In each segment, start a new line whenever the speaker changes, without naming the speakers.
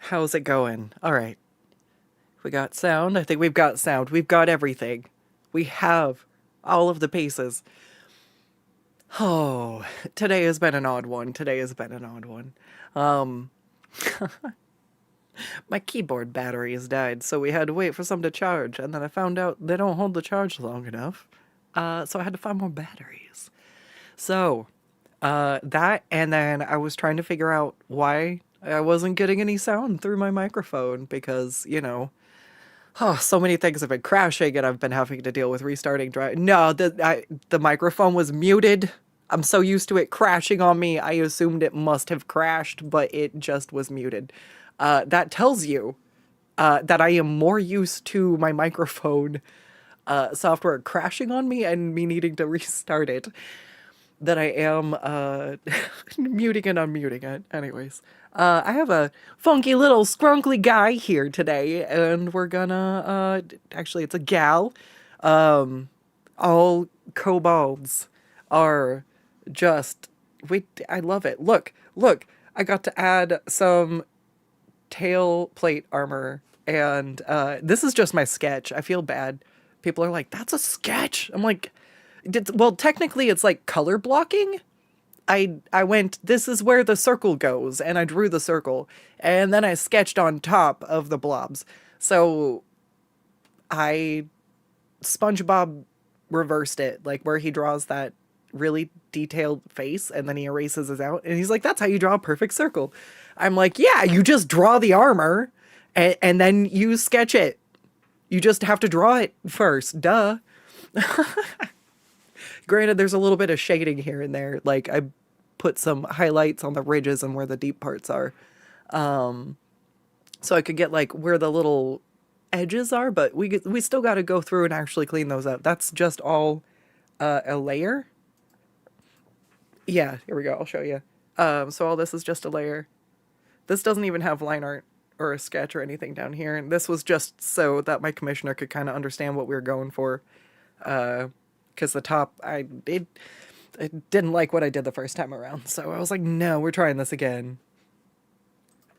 How's it going? All right. We got sound. I think we've got sound. We've got everything. We have all of the pieces. Oh, today has been an odd one. Today has been an odd one. Um, my keyboard battery has died, so we had to wait for some to charge, and then I found out they don't hold the charge long enough. So I had to find more batteries. So, that, and then I was trying to figure out why I wasn't getting any sound through my microphone because, oh, so many things have been crashing and I've been having to deal with restarting drive. No, the microphone was muted. I'm so used to it crashing on me. I assumed it must have crashed, but it just was muted. That tells you that I am more used to my microphone software crashing on me and me needing to restart it than I am muting and unmuting it. Anyways, I have a funky little scrunkly guy here today, and we're gonna actually it's a gal. All kobolds are just I love it. Look, I got to add some tail plate armor, and this is just my sketch. I feel bad. People are like, "That's a sketch." I'm like, well, technically it's like color blocking. I went, this is where the circle goes, and I drew the circle, and then I sketched on top of the blobs. So I SpongeBob reversed it, like where he draws that really detailed face and then he erases it out, and he's like, that's how you draw a perfect circle. I'm like, yeah, you just draw the armor and then you sketch it. You just have to draw it first, duh. Granted, there's a little bit of shading here and there. Like, I put some highlights on the ridges and where the deep parts are. So I could get, like, where the little edges are, but we still got to go through and actually clean those up. That's just all a layer. Yeah, here we go. I'll show you. So all this is just a layer. This doesn't even have line art or a sketch or anything down here. And this was just so that my commissioner could kind of understand what we were going for. Because the top, I didn't like what I did the first time around. So I was like, no, we're trying this again.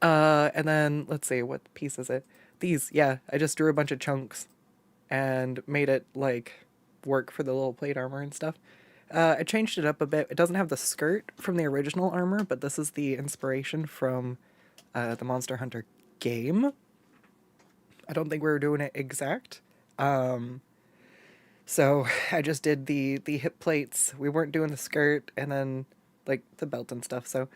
And then, let's see, what piece is it? These, yeah, I just drew a bunch of chunks and made it, like, work for the little plate armor and stuff. I changed it up a bit. It doesn't have the skirt from the original armor, but this is the inspiration from the Monster Hunter game. I don't think we were doing it exact. So I just did the hip plates. We weren't doing the skirt and then like the belt and stuff. So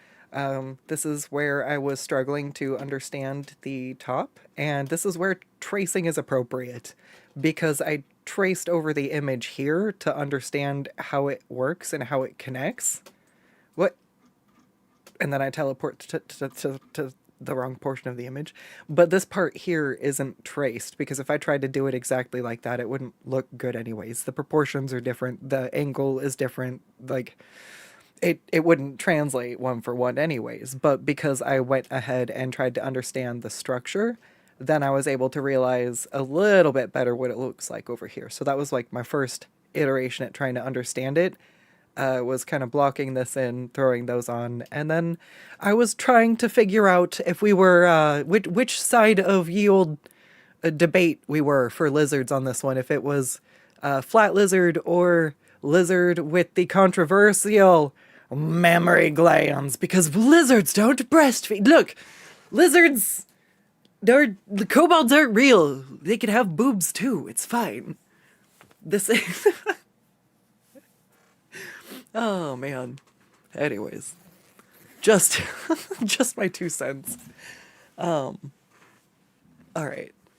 this is where I was struggling to understand the top, and this is where tracing is appropriate because I traced over the image here to understand how it works and how it connects. What? And then I teleport to the wrong portion of the image. But this part here isn't traced because if I tried to do it exactly like that, it wouldn't look good anyways. The proportions are different. The angle is different. Like, it wouldn't translate one for one anyways. But because I went ahead and tried to understand the structure, then I was able to realize a little bit better what it looks like over here. So that was like my first iteration at trying to understand it. Was kind of blocking this in, throwing those on, and then I was trying to figure out if we were, which side of ye old debate we were for lizards on this one, if it was flat lizard or lizard with the controversial mammary glands, because lizards don't breastfeed. Look, lizards, the kobolds aren't real. They could have boobs too. It's fine. This is... Oh, man. Anyways. Just just my 2 cents. Alright.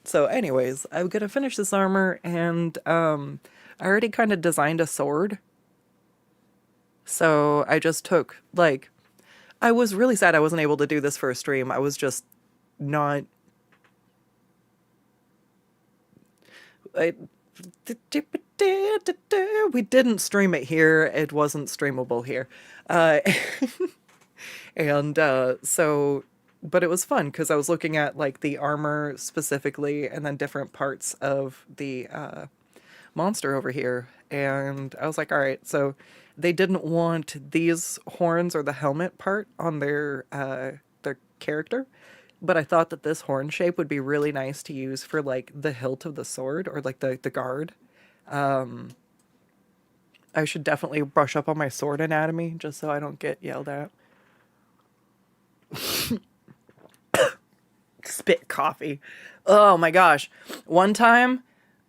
So anyways, I'm gonna finish this armor, and I already kind of designed a sword. So I just took, like... I was really sad I wasn't able to do this for a stream. I was just not... We didn't stream it here. It wasn't streamable here. And so, but it was fun because I was looking at like the armor specifically and then different parts of the monster over here. And I was like, all right, so they didn't want these horns or the helmet part on their character. but I thought that this horn shape would be really nice to use for like the hilt of the sword or like the guard. I should definitely brush up on my sword anatomy just so I don't get yelled at. Spit coffee. Oh my gosh. One time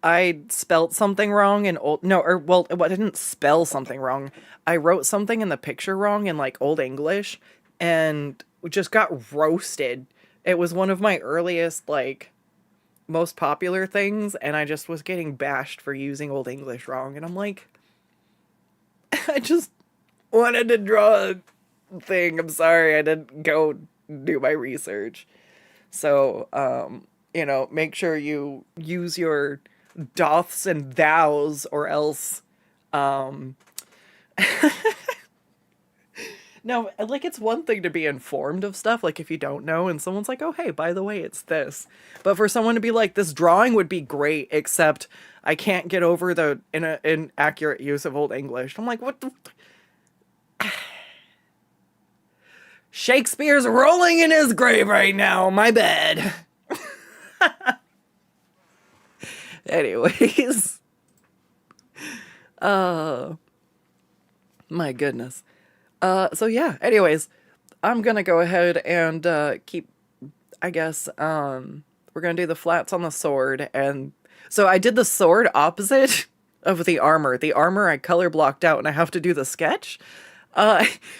I spelt something wrong in old, no, or well, I didn't spell something wrong. I wrote something in the picture wrong in like Old English and just got roasted. It was one of my earliest, like, most popular things, and I just was getting bashed for using Old English wrong. And I'm like, I just wanted to draw a thing. I'm sorry, I didn't go do my research. So, make sure you use your doths and thous, or else, um, no, like, it's one thing to be informed of stuff, like, if you don't know, and someone's like, oh, hey, by the way, it's this. But for someone to be like, this drawing would be great, except I can't get over the inaccurate use of Old English. I'm like, what the... Shakespeare's rolling in his grave right now, my bad. Anyways. My goodness. So yeah, anyways, I'm gonna go ahead and keep, I guess, we're gonna do the flats on the sword. And so I did the sword opposite of the armor. The armor I color blocked out and I have to do the sketch.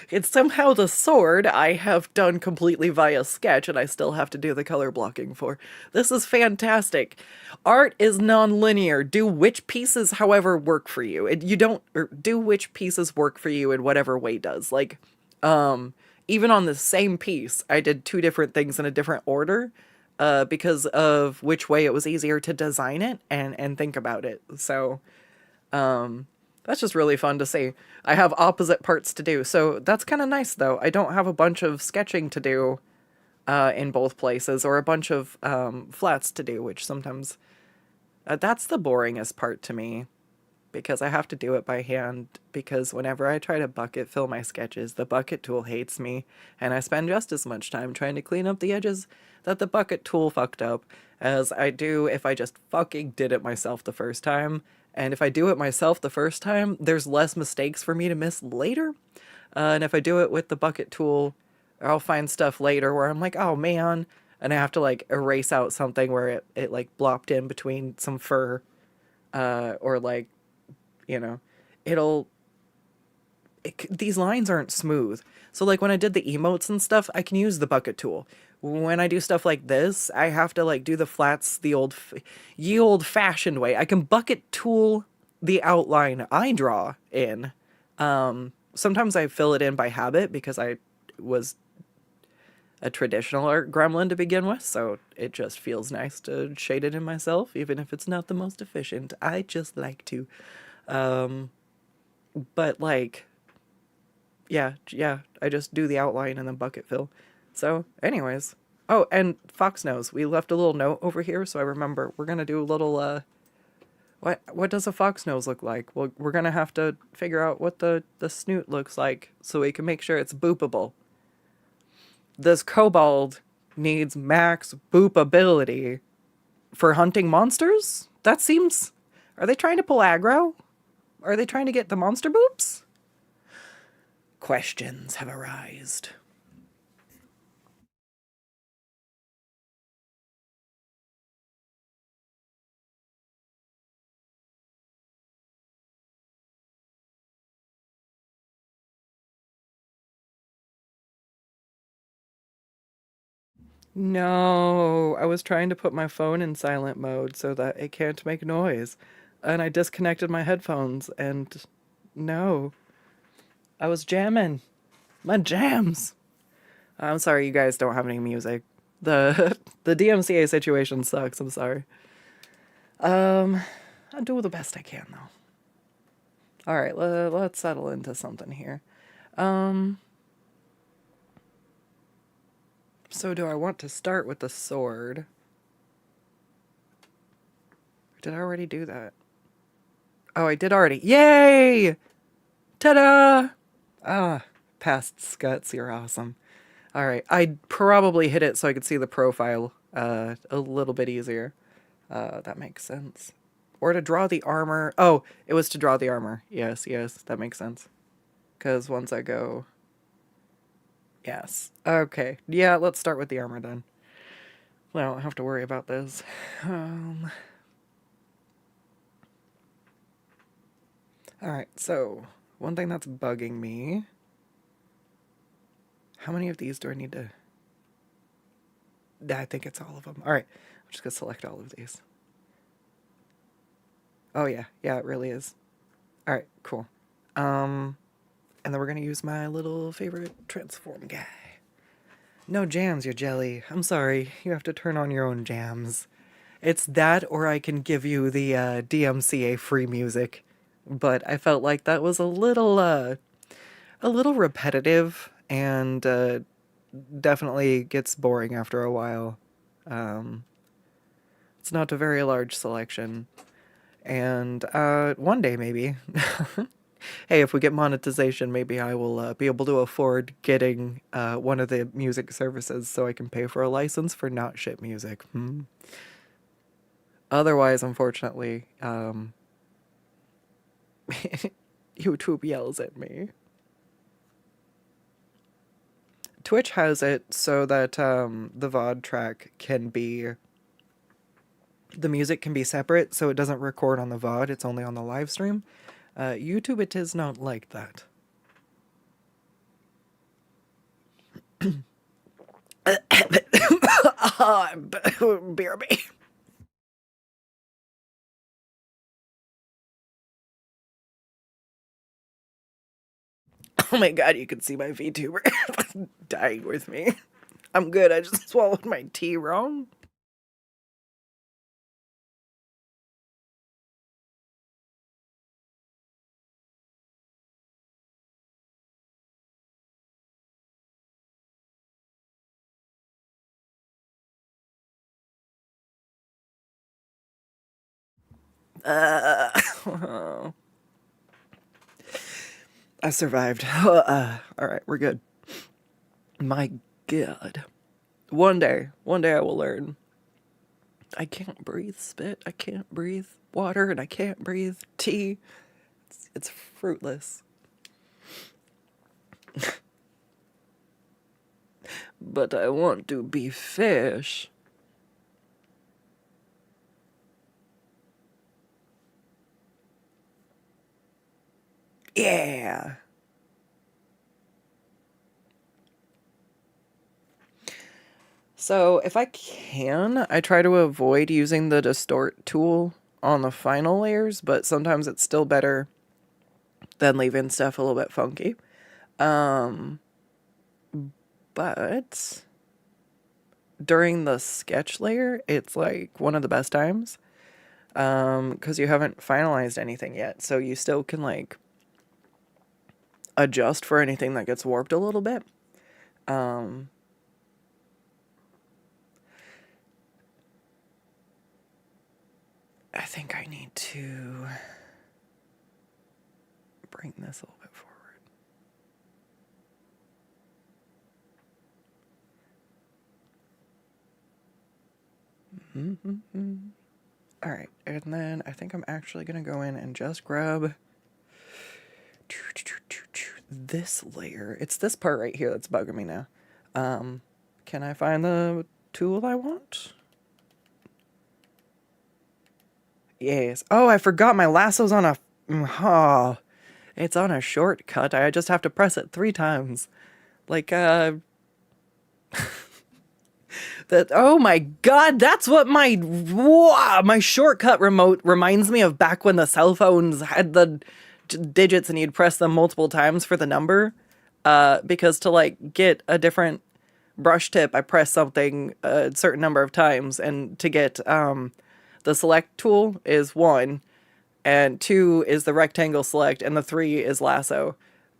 It's somehow the sword I have done completely via sketch and I still have to do the color blocking for. This is fantastic. Art is non-linear. Do which pieces, however, work for you. You don't, or do which pieces work for you in whatever way does. Like, even on the same piece, I did two different things in a different order, because of which way it was easier to design it and think about it. So, that's just really fun to see. I have opposite parts to do, so that's kind of nice, though. I don't have a bunch of sketching to do in both places, or a bunch of flats to do, which sometimes... that's the boringest part to me, because I have to do it by hand, because whenever I try to bucket fill my sketches, the bucket tool hates me, and I spend just as much time trying to clean up the edges that the bucket tool fucked up as I do if I just fucking did it myself the first time. And if I do it myself the first time, there's less mistakes for me to miss later. And if I do it with the bucket tool, I'll find stuff later where I'm like, oh man, and I have to like erase out something where it like blopped in between some fur, or like, you know, these lines aren't smooth. So like when I did the emotes and stuff, I can use the bucket tool. When I do stuff like this, I have to like do the flats the ye old fashioned way. I can bucket tool the outline I draw in. Sometimes I fill it in by habit because I was a traditional art gremlin to begin with, so it just feels nice to shade it in myself, even if it's not the most efficient. I just like to. But like, yeah, I just do the outline and then bucket fill. So, anyways. Oh, and Fox knows. We left a little note over here, so I remember we're gonna do a little, what does a fox nose look like? Well, we're gonna have to figure out what the snoot looks like so we can make sure it's boopable. This kobold needs max boopability for hunting monsters? That seems... Are they trying to pull aggro? Are they trying to get the monster boops? Questions have arisen. No, I was trying to put my phone in silent mode so that it can't make noise. And I disconnected my headphones and no. I was jamming. My jams. I'm sorry you guys don't have any music. The the DMCA situation sucks, I'm sorry. I'll do the best I can though. Alright, let's settle into something here. So do I want to start with the sword? Did I already do that? Oh, I did already. Yay! Ta-da! Ah, past Skuttz, you're awesome. All right. I'd probably hit it so I could see the profile a little bit easier. That makes sense. Or to draw the armor. Oh, it was to draw the armor. Yes, yes, that makes sense. Because once I go... Yes. Okay. Yeah, let's start with the armor then. I don't have to worry about this. Alright, so one thing that's bugging me. How many of these do I need to... I think it's all of them. Alright, I'm just going to select all of these. Oh yeah, yeah, it really is. Alright, cool. And then we're going to use my little favorite transform guy. No jams, you jelly. I'm sorry, you have to turn on your own jams. It's that, or I can give you the DMCA free music. But I felt like that was a little repetitive, and definitely gets boring after a while. It's not a very large selection, and one day maybe. Hey, if we get monetization, maybe I will be able to afford getting one of the music services so I can pay for a license for not shit music. Otherwise, unfortunately, YouTube yells at me. Twitch has it so that the VOD track can be... The music can be separate, so it doesn't record on the VOD, it's only on the live stream. YouTube, it is not like that. BRB. Oh my god, you can see my VTuber dying with me. I'm good, I just swallowed my tea wrong. I survived. Alright, we're good. My god. One day I will learn. I can't breathe spit, I can't breathe water, and I can't breathe tea. It's fruitless. But I want to be fish. Yeah. So if I can, I try to avoid using the distort tool on the final layers, but sometimes it's still better than leaving stuff a little bit funky. But during the sketch layer, it's like one of the best times, because you haven't finalized anything yet, so you still can like adjust for anything that gets warped a little bit. I think I need to bring this a little bit forward. All right, and then I think I'm actually gonna go in and just grab this layer. It's this part right here that's bugging me now. Can I find the tool I want? Yes. Oh, I forgot my lasso's on a... Oh, it's on a shortcut. I just have to press it 3 times. Like, that... Oh my god, that's what my... Wow, my shortcut remote reminds me of back when the cell phones had the digits and you'd press them multiple times for the number. Because to, like, get a different brush tip, I press something a certain number of times, and to get, the select tool is 1, and 2 is the rectangle select, and the 3 is lasso.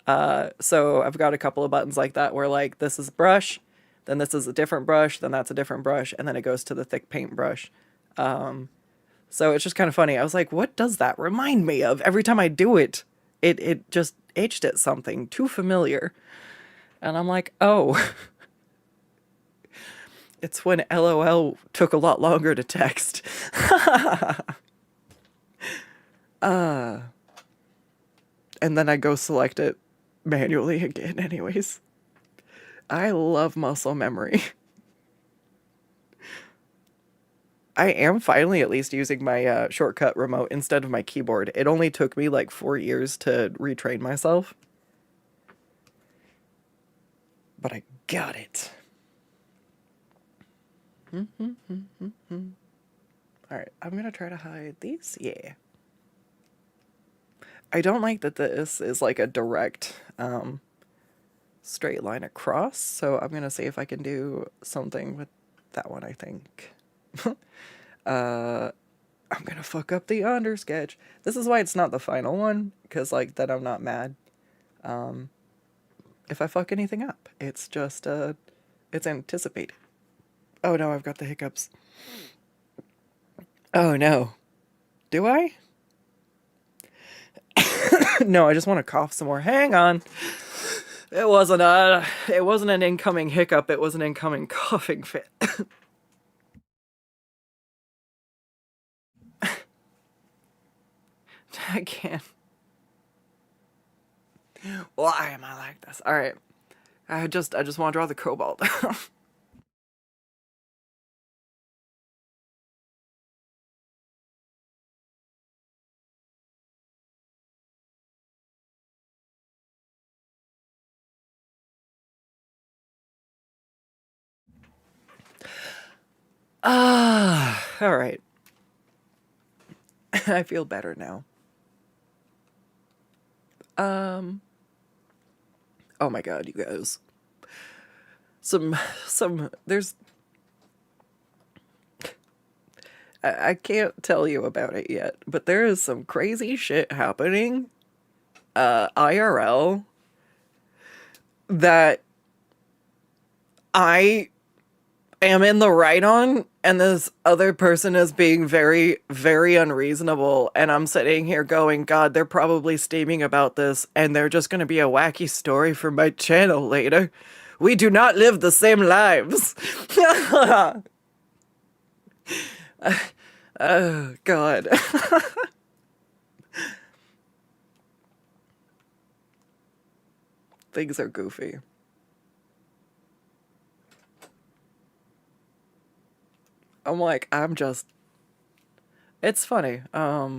So I've got a couple of buttons like that where like this is brush, then this is a different brush, then that's a different brush, and then it goes to the thick paint brush. So it's just kind of funny. I was like, what does that remind me of? Every time I do it, it just itched at something too familiar. And I'm like, oh, It's when LOL took a lot longer to text. And then I go select it manually again anyways. I love muscle memory. I am finally at least using my shortcut remote instead of my keyboard. It only took me like 4 years to retrain myself. But I got it. Alright, I'm gonna try to hide these. Yeah. I don't like that this is like a direct straight line across, so I'm gonna see if I can do something with that one, I think. I'm gonna fuck up the under sketch. This is why it's not the final one, because like then I'm not mad. If I fuck anything up, it's just it's anticipated. Oh no, I've got the hiccups. Oh no. Do I? No, I just want to cough some more. Hang on. It wasn't an incoming hiccup, it was an incoming coughing fit. I can't. Why am I like this? Alright. I just want to draw the Kobold. Alright. I feel better now. Oh my god, you guys. There's... I can't tell you about it yet, but there is some crazy shit happening, IRL, that I am in the right on, and this other person is being very, very unreasonable, and I'm sitting here going, God, they're probably steaming about this, and they're just gonna be a wacky story for my channel later. We do not live the same lives. Oh, God. Things are goofy. I'm like, it's funny. I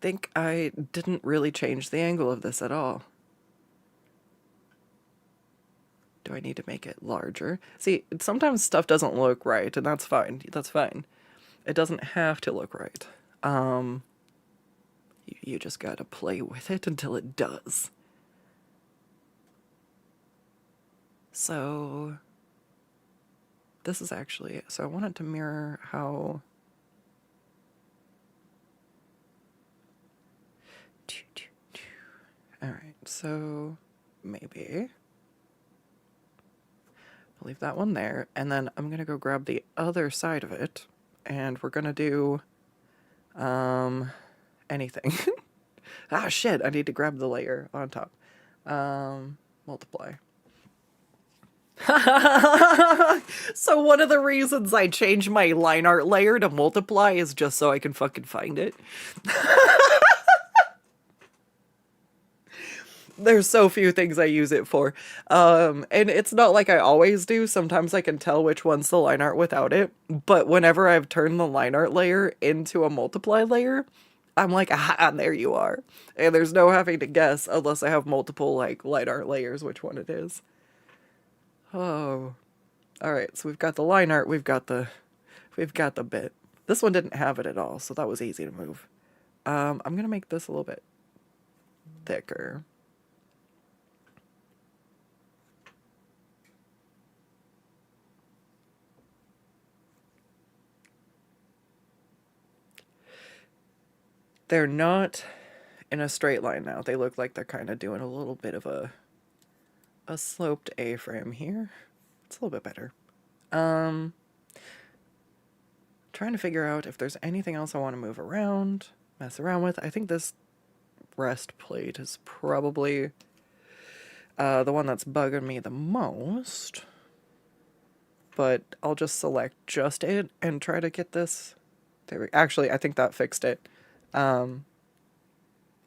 think I didn't really change the angle of this at all. Do I need to make it larger? See, sometimes stuff doesn't look right, and that's fine. That's fine. It doesn't have to look right. You just gotta play with it until it does. So... this is actually... so I want it to mirror how... Alright, so... maybe... I'll leave that one there, and then I'm gonna go grab the other side of it, and we're gonna do... anything. Ah, shit, I need to grab the layer on top. Multiply. So one of the reasons I changed my line art layer to multiply is just so I can fucking find it. There's so few things I use it for. And it's not like I always do. Sometimes I can tell which one's the line art without it. But whenever I've turned the line art layer into a multiply layer, I'm like, aha, there you are. And there's no having to guess unless I have multiple like line art layers which one it is. Oh. Alright, so we've got the line art, we've got the bit. This one didn't have it at all, so that was easy to move. I'm gonna make this a little bit thicker. They're not in a straight line now. They look like they're kind of doing a little bit of a sloped A-frame here. It's a little bit better. Trying to figure out if there's anything else I want to move around, mess around with. I think this breastplate is probably the one that's bugging me the most. but I'll just select just it and try to get this. There we, actually, I think that fixed it. Wow,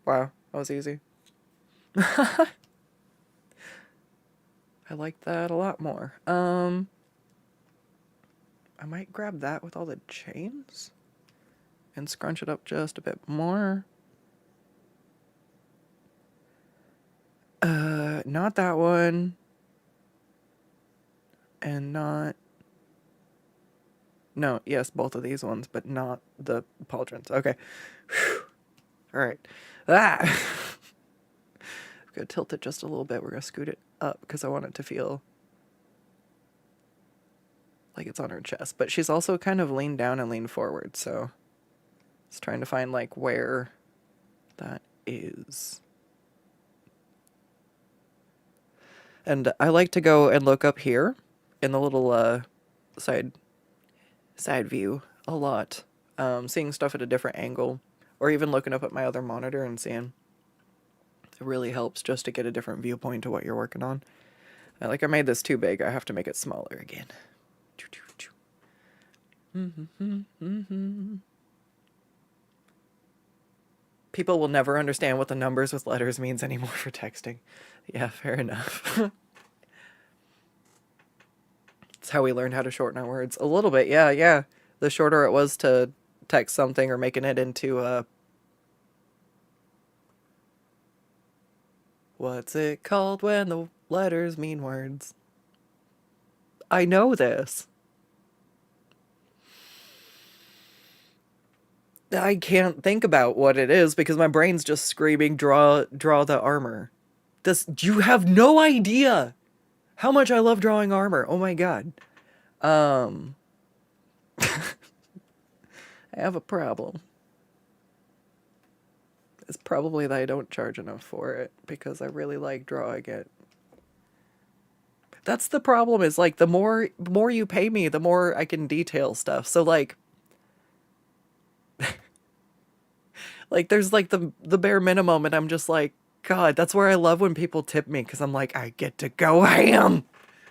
that was easy. I like that a lot more. I might grab that with all the chains and scrunch it up just a bit more. Not that one. And not... No, yes, both of these ones, but not the pauldrons. Okay. Alright. Ah! I'm gonna tilt it just a little bit. We're gonna scoot it up because I want it to feel like it's on her chest. But she's also kind of leaned down and leaned forward, so it's trying to find like where that is. And I like to go and look up here in the little side view a lot, seeing stuff at a different angle, or even looking up at my other monitor and seeing. It really helps just to get a different viewpoint to what you're working on. Like I made this too big, I have to make it smaller again. People will never understand what the numbers with letters means anymore for texting. Yeah, fair enough. It's how we learned how to shorten our words. A little bit, yeah. The shorter it was to text something or making it into what's it called when the letters mean words? I know this. I can't think about what it is because my brain's just screaming, draw the armor. You have no idea how much I love drawing armor. Oh my god. I have a problem. It's probably that I don't charge enough for it because I really like drawing it. That's the problem, is like the more you pay me, the more I can detail stuff. So like like there's like the bare minimum, and I'm just like, God, that's where I love when people tip me, because I'm like, I get to go ham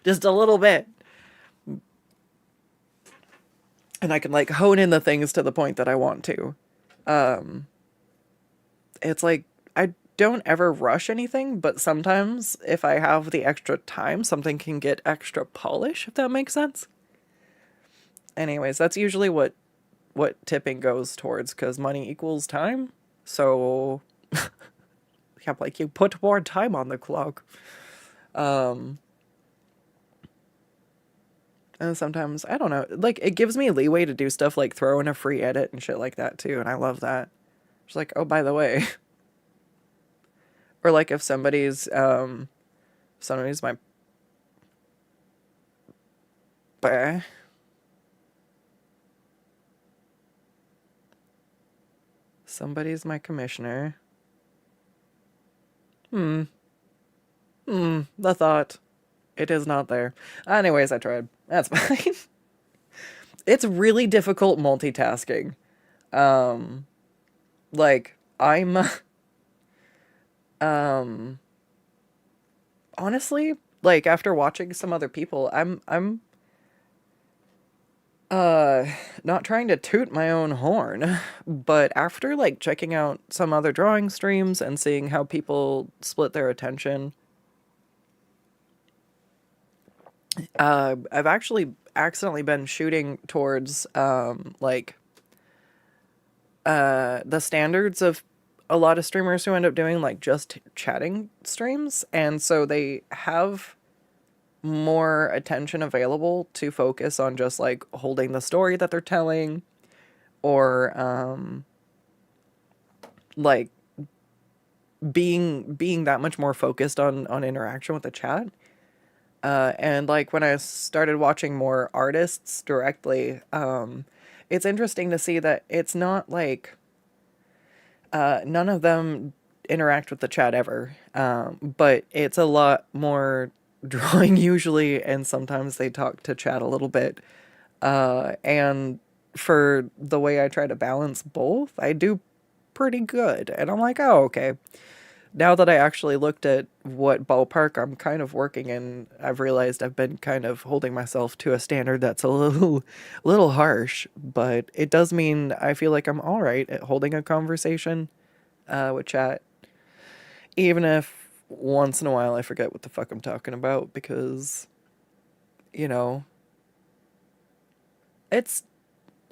just a little bit. And I can like hone in the things to the point that I want to. It's like, I don't ever rush anything, but sometimes if I have the extra time, something can get extra polish, if that makes sense. Anyways, that's usually what tipping goes towards, because money equals time. So yeah, like you put more time on the clock. And sometimes, I don't know, like it gives me leeway to do stuff like throw in a free edit and shit like that too, and I love that. It's like, oh, by the way. Or like if somebody's my somebody's my commissioner. The thought. It is not there. Anyways, I tried. That's fine. It's really difficult multitasking. Like, I'm... honestly, like, after watching some other people, I'm not trying to toot my own horn, but after, like, checking out some other drawing streams and seeing how people split their attention, I've actually accidentally been shooting towards, the standards of a lot of streamers who end up doing, like, just chatting streams, and so they have more attention available to focus on just, like, holding the story that they're telling, or, like, being that much more focused on interaction with the chat. And like when I started watching more artists directly, it's interesting to see that it's not like none of them interact with the chat ever, but it's a lot more drawing usually, and sometimes they talk to chat a little bit. And for the way I try to balance both, I do pretty good, and I'm like, oh, okay. now that I actually looked at what ballpark I'm kind of working in, I've realized I've been kind of holding myself to a standard that's a little harsh, but it does mean I feel like I'm all right at holding a conversation with chat, even if once in a while I forget what the fuck I'm talking about because, you know, it's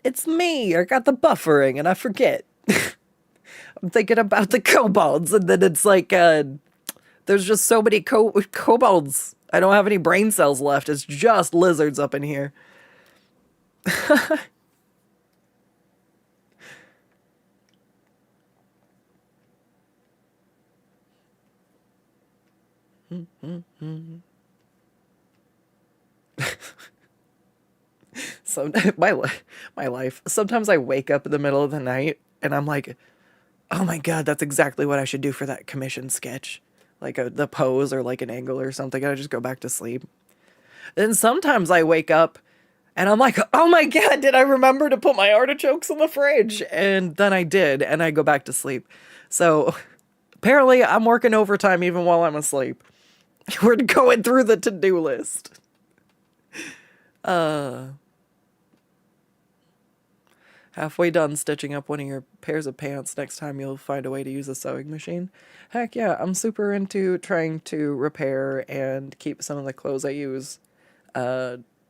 it's me. I got the buffering and I forget. I'm thinking about the kobolds, and then it's like, there's just so many kobolds. I don't have any brain cells left. It's just lizards up in here. So my life. Sometimes I wake up in the middle of the night and I'm like, oh my god, that's exactly what I should do for that commission sketch, like the pose or like an angle or something. And I just go back to sleep. Then sometimes I wake up and I'm like, oh my god, did I remember to put my artichokes in the fridge? And then I did, and I go back to sleep. So apparently I'm working overtime even while I'm asleep. We're going through the to-do list. Halfway done stitching up one of your pairs of pants. Next time you'll find a way to use a sewing machine. Heck yeah, I'm super into trying to repair and keep some of the clothes I use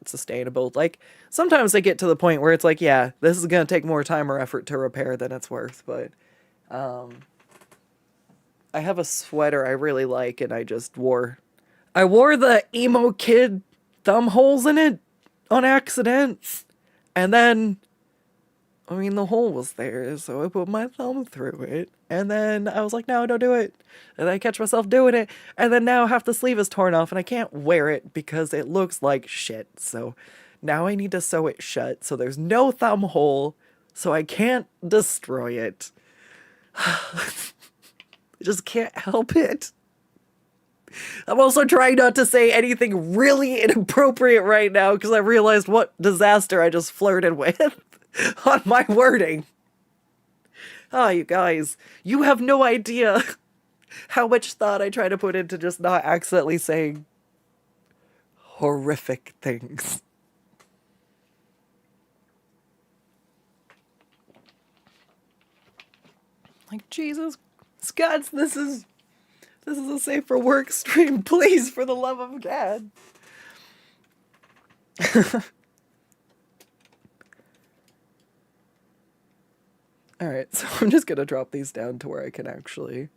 sustainable. Like, sometimes they get to the point where it's like, yeah, this is gonna take more time or effort to repair than it's worth, but I have a sweater I really like and I wore the emo kid thumb holes in it on accident, and then I mean, the hole was there, so I put my thumb through it. And then I was like, no, don't do it. And I catch myself doing it. And then now half the sleeve is torn off and I can't wear it because it looks like shit. So now I need to sew it shut so there's no thumb hole so I can't destroy it. I just can't help it. I'm also trying not to say anything really inappropriate right now because I realized what disaster I just flirted with. On my wording. Ah, you guys, you have no idea how much thought I try to put into just not accidentally saying horrific things. Like, Jesus, Skuttz, this is a safe for work stream, please, for the love of God. Alright, so I'm just gonna drop these down to where I can actually...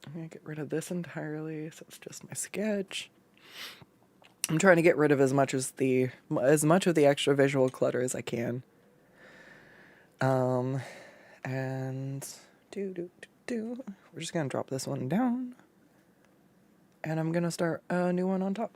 I'm gonna get rid of this entirely, so it's just my sketch. I'm trying to get rid of as much of the extra visual clutter as I can. And... We're just gonna drop this one down. And I'm gonna start a new one on top.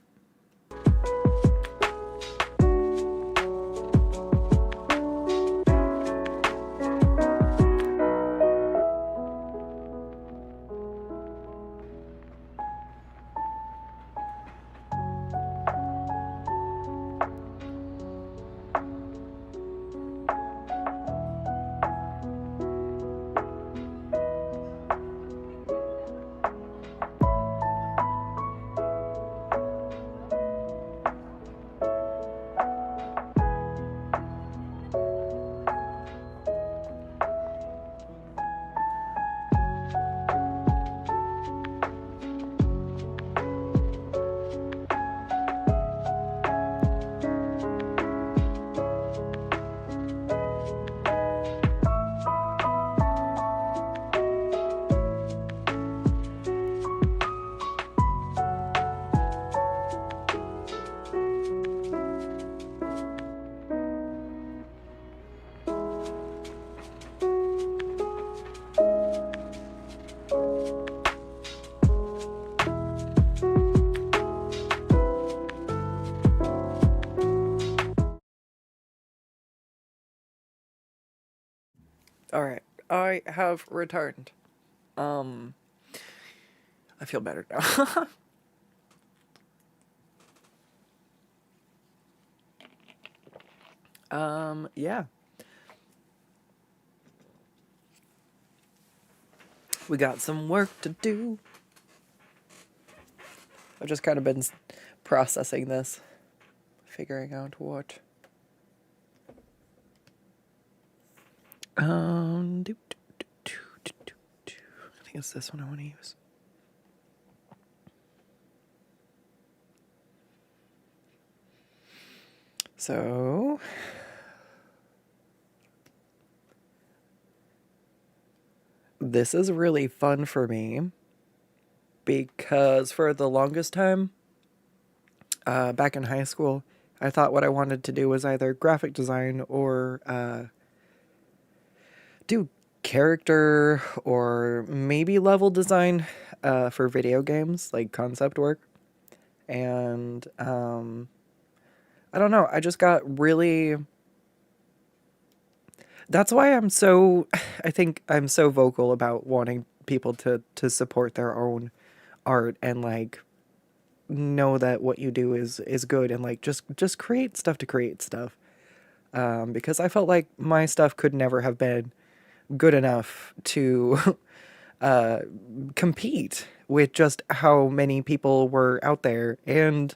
Alright, I have returned. I feel better now. Yeah. We got some work to do. I've just kind of been processing this, figuring out what. I think it's this one I want to use. So this is really fun for me because for the longest time, back in high school, I thought what I wanted to do was either graphic design or do character or maybe level design for video games, like concept work. And I don't know, I just got really... That's why I think I'm so vocal about wanting people to support their own art and like know that what you do is good and like just create stuff to create stuff. Because I felt like my stuff could never have been good enough to compete with just how many people were out there. And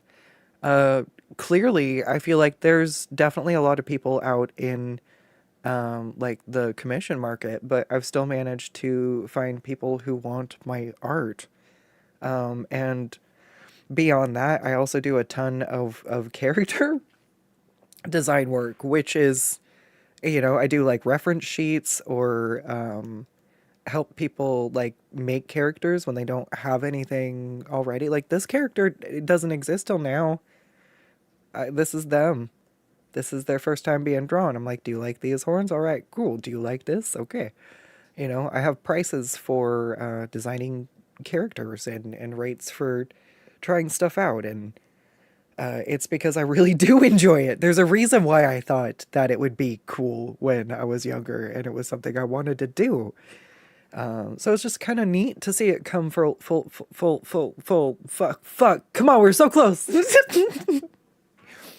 clearly, I feel like there's definitely a lot of people out in like the commission market, but I've still managed to find people who want my art. And beyond that, I also do a ton of character design work, which is, I do like reference sheets or help people like make characters when they don't have anything already. Like this character, it doesn't exist till now. This is them. This is their first time being drawn. I'm like, do you like these horns? All right, cool. Do you like this? Okay. I have prices for designing characters and rates for trying stuff out. And it's because I really do enjoy it. There's a reason why I thought that it would be cool when I was younger and it was something I wanted to do. So it's just kind of neat to see it come full, fuck. Come on, we're so close.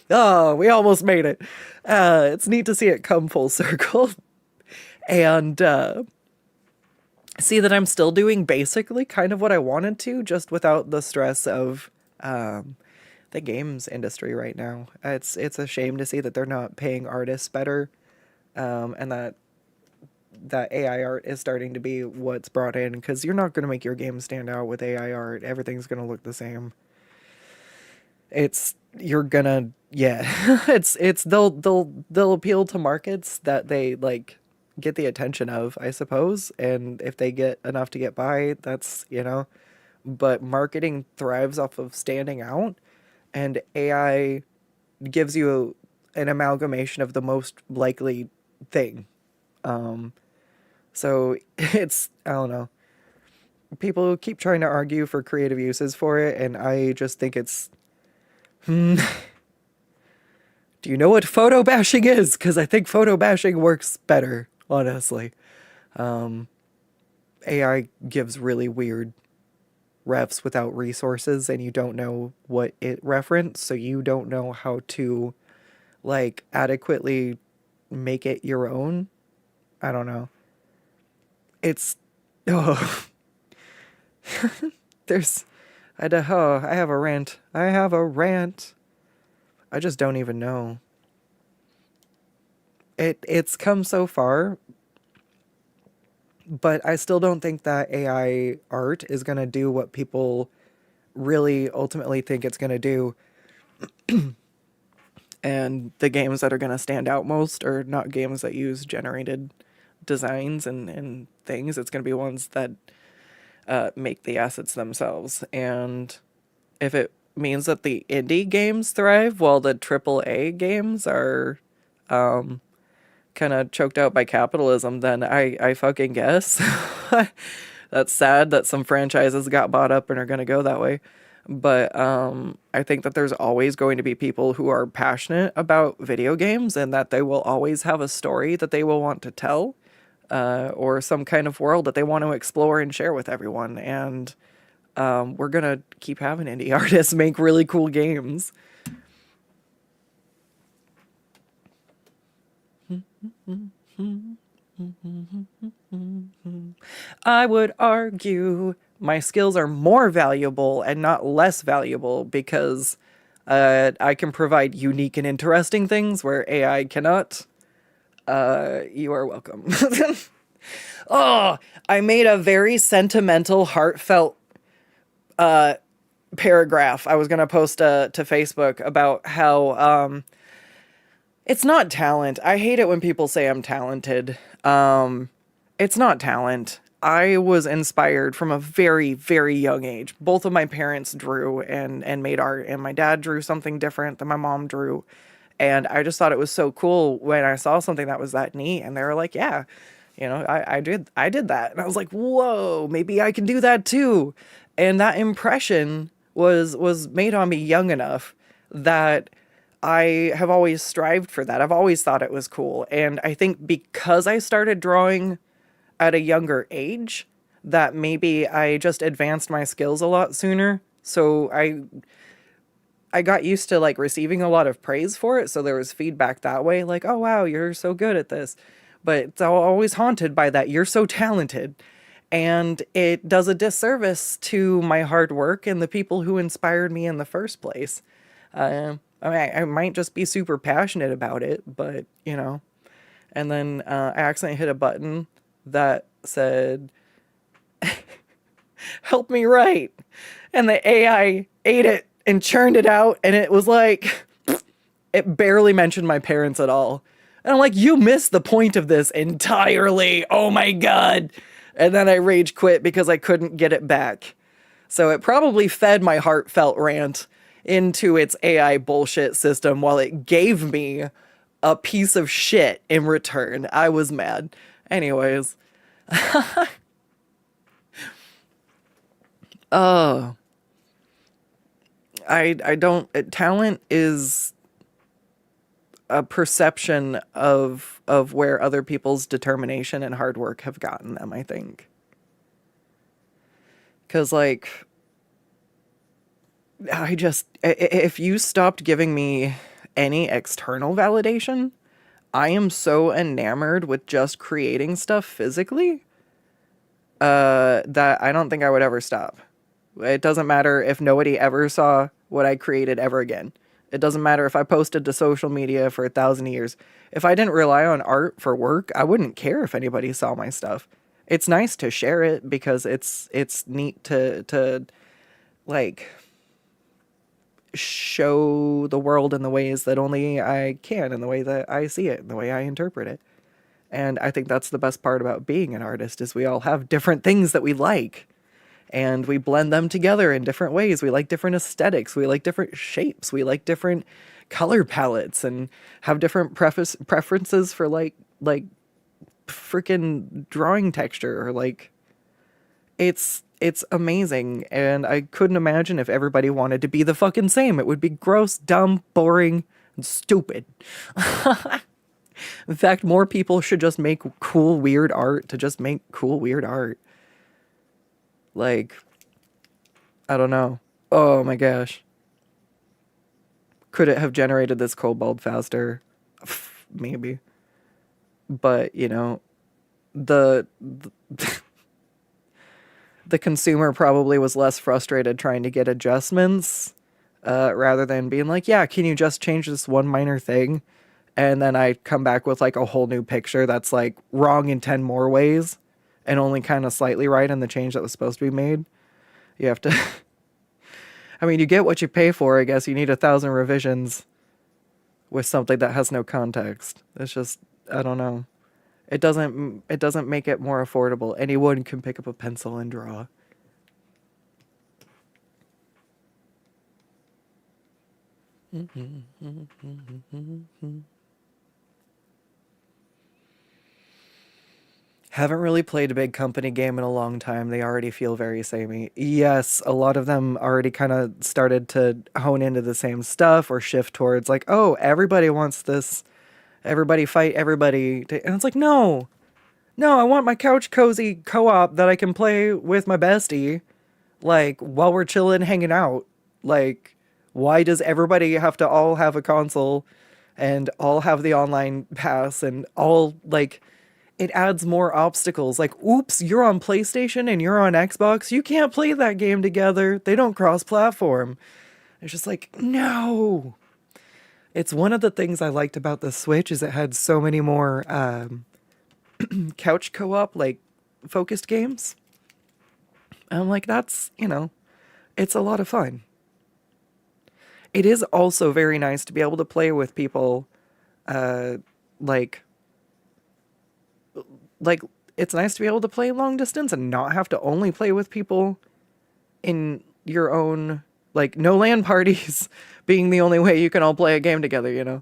Oh, we almost made it. It's neat to see it come full circle and see that I'm still doing basically kind of what I wanted to, just without the stress of the games industry right now. It's a shame to see that they're not paying artists better, and that AI art is starting to be what's brought in, because you're not going to make your game stand out with AI art. Everything's going to look the same. You're gonna, yeah, they'll appeal to markets that they like get the attention of, I suppose, and if they get enough to get by, that's, but marketing thrives off of standing out, and AI gives you an amalgamation of the most likely thing. So it's, I don't know. People keep trying to argue for creative uses for it, and I just think it's... Do you know what photo bashing is? Because I think photo bashing works better, honestly. AI gives really weird refs without resources, and you don't know what it referenced, so you don't know how to, like, adequately make it your own. I don't know. It's... Oh. I have a rant. I have a rant. I just don't even know. It's come so far, but I still don't think that AI art is going to do what people really ultimately think it's going to do. And the games that are going to stand out most are not games that use generated designs and things. It's going to be ones that make the assets themselves. And if it means that the indie games thrive while the AAA games are kind of choked out by capitalism, then I fucking guess. That's sad that some franchises got bought up and are going to go that way. But I think that there's always going to be people who are passionate about video games, and that they will always have a story that they will want to tell, or some kind of world that they want to explore and share with everyone. And we're going to keep having indie artists make really cool games. I would argue my skills are more valuable and not less valuable because I can provide unique and interesting things where AI cannot. You are welcome. Oh, I made a very sentimental, heartfelt paragraph I was going to post to Facebook about how it's not talent. I hate it when people say I'm talented. It's not talent. I was inspired from a very, very young age. Both of my parents drew and made art, and my dad drew something different than my mom drew. And I just thought it was so cool when I saw something that was that neat, and they were like, yeah, I did that. And I was like, whoa, maybe I can do that too. And that impression was made on me young enough that I have always strived for that. I've always thought it was cool. And I think because I started drawing at a younger age, that maybe I just advanced my skills a lot sooner. So I got used to like receiving a lot of praise for it. So there was feedback that way, like, oh wow, you're so good at this. But it's always haunted by that. You're so talented. And it does a disservice to my hard work and the people who inspired me in the first place. I mean, I might just be super passionate about it, but And then I accidentally hit a button that said, help me write. And the AI ate it and churned it out. And it was like, it barely mentioned my parents at all. And I'm like, you missed the point of this entirely. Oh my God. And then I rage quit because I couldn't get it back. So it probably fed my heartfelt rant into its AI bullshit system while it gave me a piece of shit in return. I was mad. Anyways. I don't, talent is a perception of where other people's determination and hard work have gotten them, I think. Because, like, if you stopped giving me any external validation, I am so enamored with just creating stuff physically that I don't think I would ever stop. It doesn't matter if nobody ever saw what I created ever again. It doesn't matter if I posted to social media for 1,000 years. If I didn't rely on art for work, I wouldn't care if anybody saw my stuff. It's nice to share it because it's neat to like show the world in the ways that only I can, in the way that I see it, in the way I interpret it. And I think that's the best part about being an artist is we all have different things that we like. And we blend them together in different ways. We like different aesthetics. We like different shapes. We like different color palettes and have different preferences for like freaking drawing texture. Or like, it's amazing. And I couldn't imagine if everybody wanted to be the fucking same. It would be gross, dumb, boring, and stupid. In fact, more people should just make cool, weird art to just make cool, weird art. Like, I don't know. Oh my gosh. Could it have generated this kobold faster? Maybe. But, the the consumer probably was less frustrated trying to get adjustments rather than being like, yeah, can you just change this one minor thing? And then I come back with like a whole new picture that's like wrong in 10 more ways. And only kind of slightly right in the change that was supposed to be made. You have to... I mean, you get what you pay for, I guess. You need 1,000 revisions with something that has no context. It's just, I don't know. It doesn't make it more affordable. Anyone can pick up a pencil and draw. Haven't really played a big company game in a long time. They already feel very samey. Yes, a lot of them already kind of started to hone into the same stuff or shift towards like, oh, everybody wants this. Everybody fight everybody. And it's like, no, I want my couch cozy co-op that I can play with my bestie, like while we're chilling, hanging out. Like, why does everybody have to all have a console and all have the online pass and all like it adds more obstacles. Like, oops, you're on PlayStation and you're on Xbox. You can't play that game together. They don't cross-platform. It's just like, no. It's one of the things I liked about the Switch is it had so many more couch co-op, like, focused games. And I'm like, that's, it's a lot of fun. It is also very nice to be able to play with people, like, like it's nice to be able to play long distance and not have to only play with people in your own, like, no LAN parties being the only way you can all play a game together,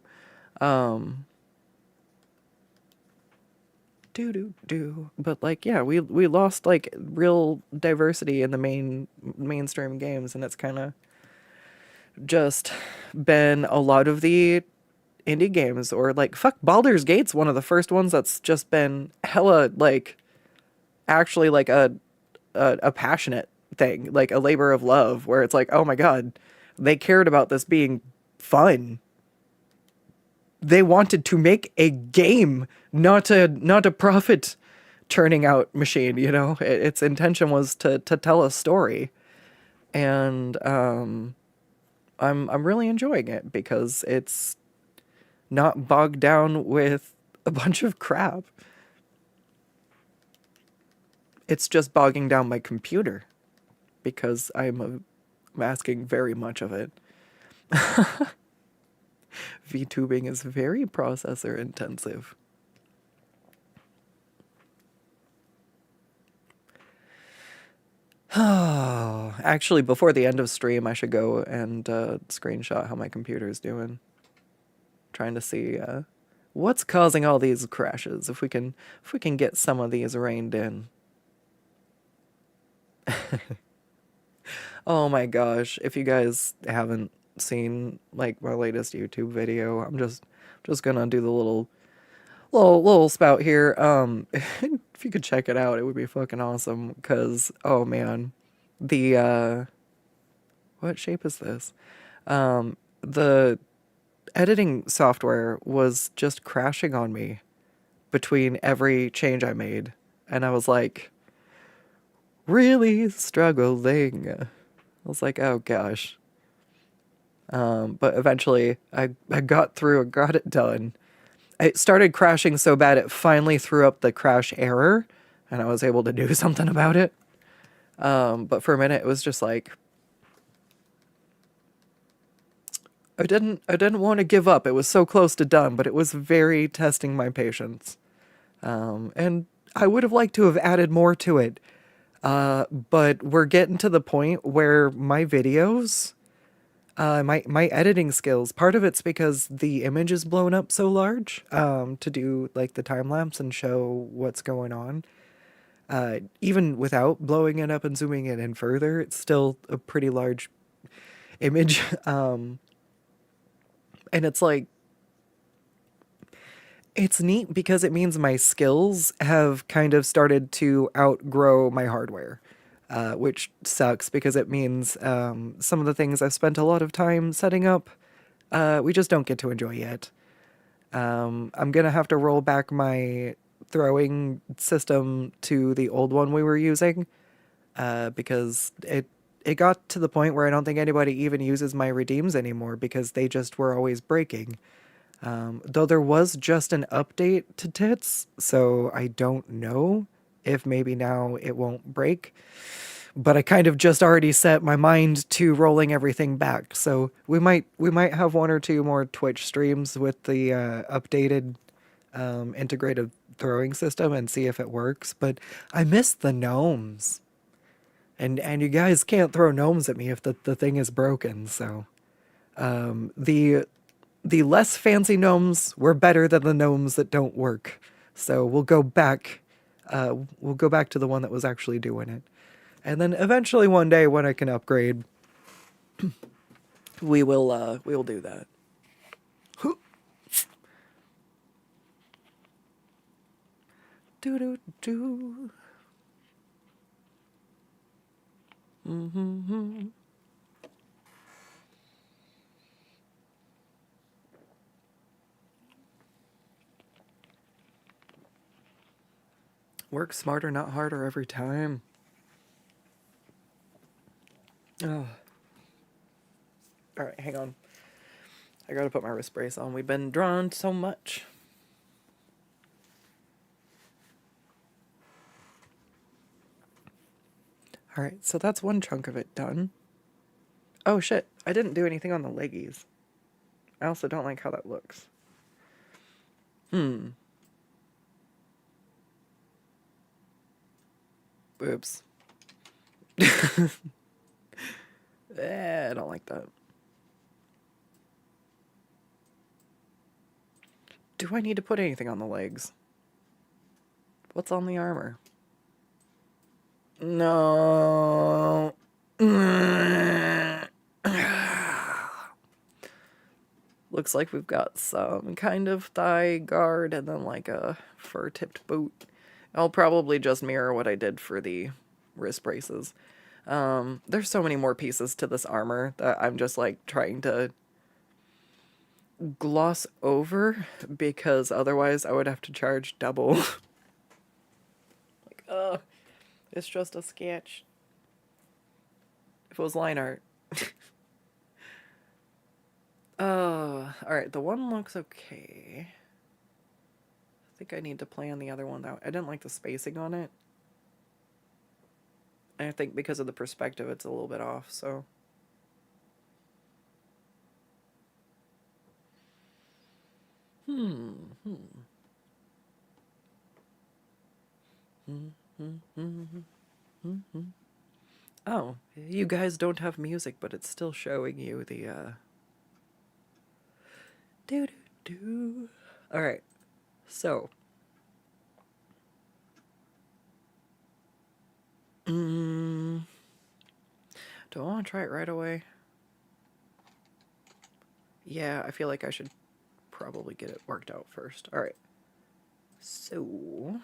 But like, yeah, we lost like real diversity in the mainstream games, and it's kind of just been a lot of the indie games, or like, fuck, Baldur's Gate's one of the first ones that's just been hella like actually like a passionate thing, like a labor of love, where it's like, oh my god, they cared about this being fun. They wanted to make a game, not a profit turning out machine, Its intention was to tell a story. And I'm really enjoying it because it's not bogged down with a bunch of crap. It's just bogging down my computer because I'm asking very much of it. VTubing is very processor intensive. Actually, before the end of stream, I should go and screenshot how my computer is doing. Trying to see what's causing all these crashes. If we can get some of these reined in. Oh my gosh! If you guys haven't seen like my latest YouTube video, I'm just gonna do the little spout here. If you could check it out, it would be fucking awesome. Cause oh man, the what shape is this? The editing software was just crashing on me between every change I made, and I was like, really struggling. I was like, oh gosh. But eventually I got through and got it done. It started crashing so bad it finally threw up the crash error, and I was able to do something about it. But for a minute it was just like, I didn't want to give up. It was so close to done, but it was very testing my patience. And I would have liked to have added more to it. But we're getting to the point where my videos, my editing skills, part of it's because the image is blown up so large, to do like the time lapse and show what's going on. Even without blowing it up and zooming it in further, it's still a pretty large image. And it's like, it's neat because it means my skills have kind of started to outgrow my hardware, which sucks because it means some of the things I've spent a lot of time setting up, we just don't get to enjoy yet. I'm going to have to roll back my throwing system to the old one we were using, because it got to the point where I don't think anybody even uses my redeems anymore because they just were always breaking. Though there was just an update to Tits, so I don't know if maybe now it won't break. But I kind of just already set my mind to rolling everything back, so we might have one or two more Twitch streams with the updated integrated throwing system and see if it works. But I miss the gnomes. And you guys can't throw gnomes at me if the thing is broken, so the less fancy gnomes were better than the gnomes that don't work. So we'll go back to the one that was actually doing it. And then eventually one day when I can upgrade, we will do that. Do do do. Mm-hmm. Work smarter, not harder every time. Oh. Alright, hang on. I gotta put my wrist brace on. We've been drawn so much. Alright, so that's one chunk of it done. Oh shit, I didn't do anything on the leggies. I also don't like how that looks. Oops. I don't like that. Do I need to put anything on the legs? What's on the armor? No. Looks like we've got some kind of thigh guard and then like a fur-tipped boot. I'll probably just mirror what I did for the wrist braces. There's so many more pieces to this armor that I'm just like trying to gloss over because otherwise I would have to charge double. Like, it's just a sketch. If it was line art. Alright, the one looks okay. I think I need to plan the other one out. I didn't like the spacing on it. And I think because of the perspective, it's a little bit off, so. Oh, you guys don't have music, but it's still showing you the, do-do-do. Alright, so. Do I want to try it right away? Yeah, I feel like I should probably get it worked out first. Alright. So.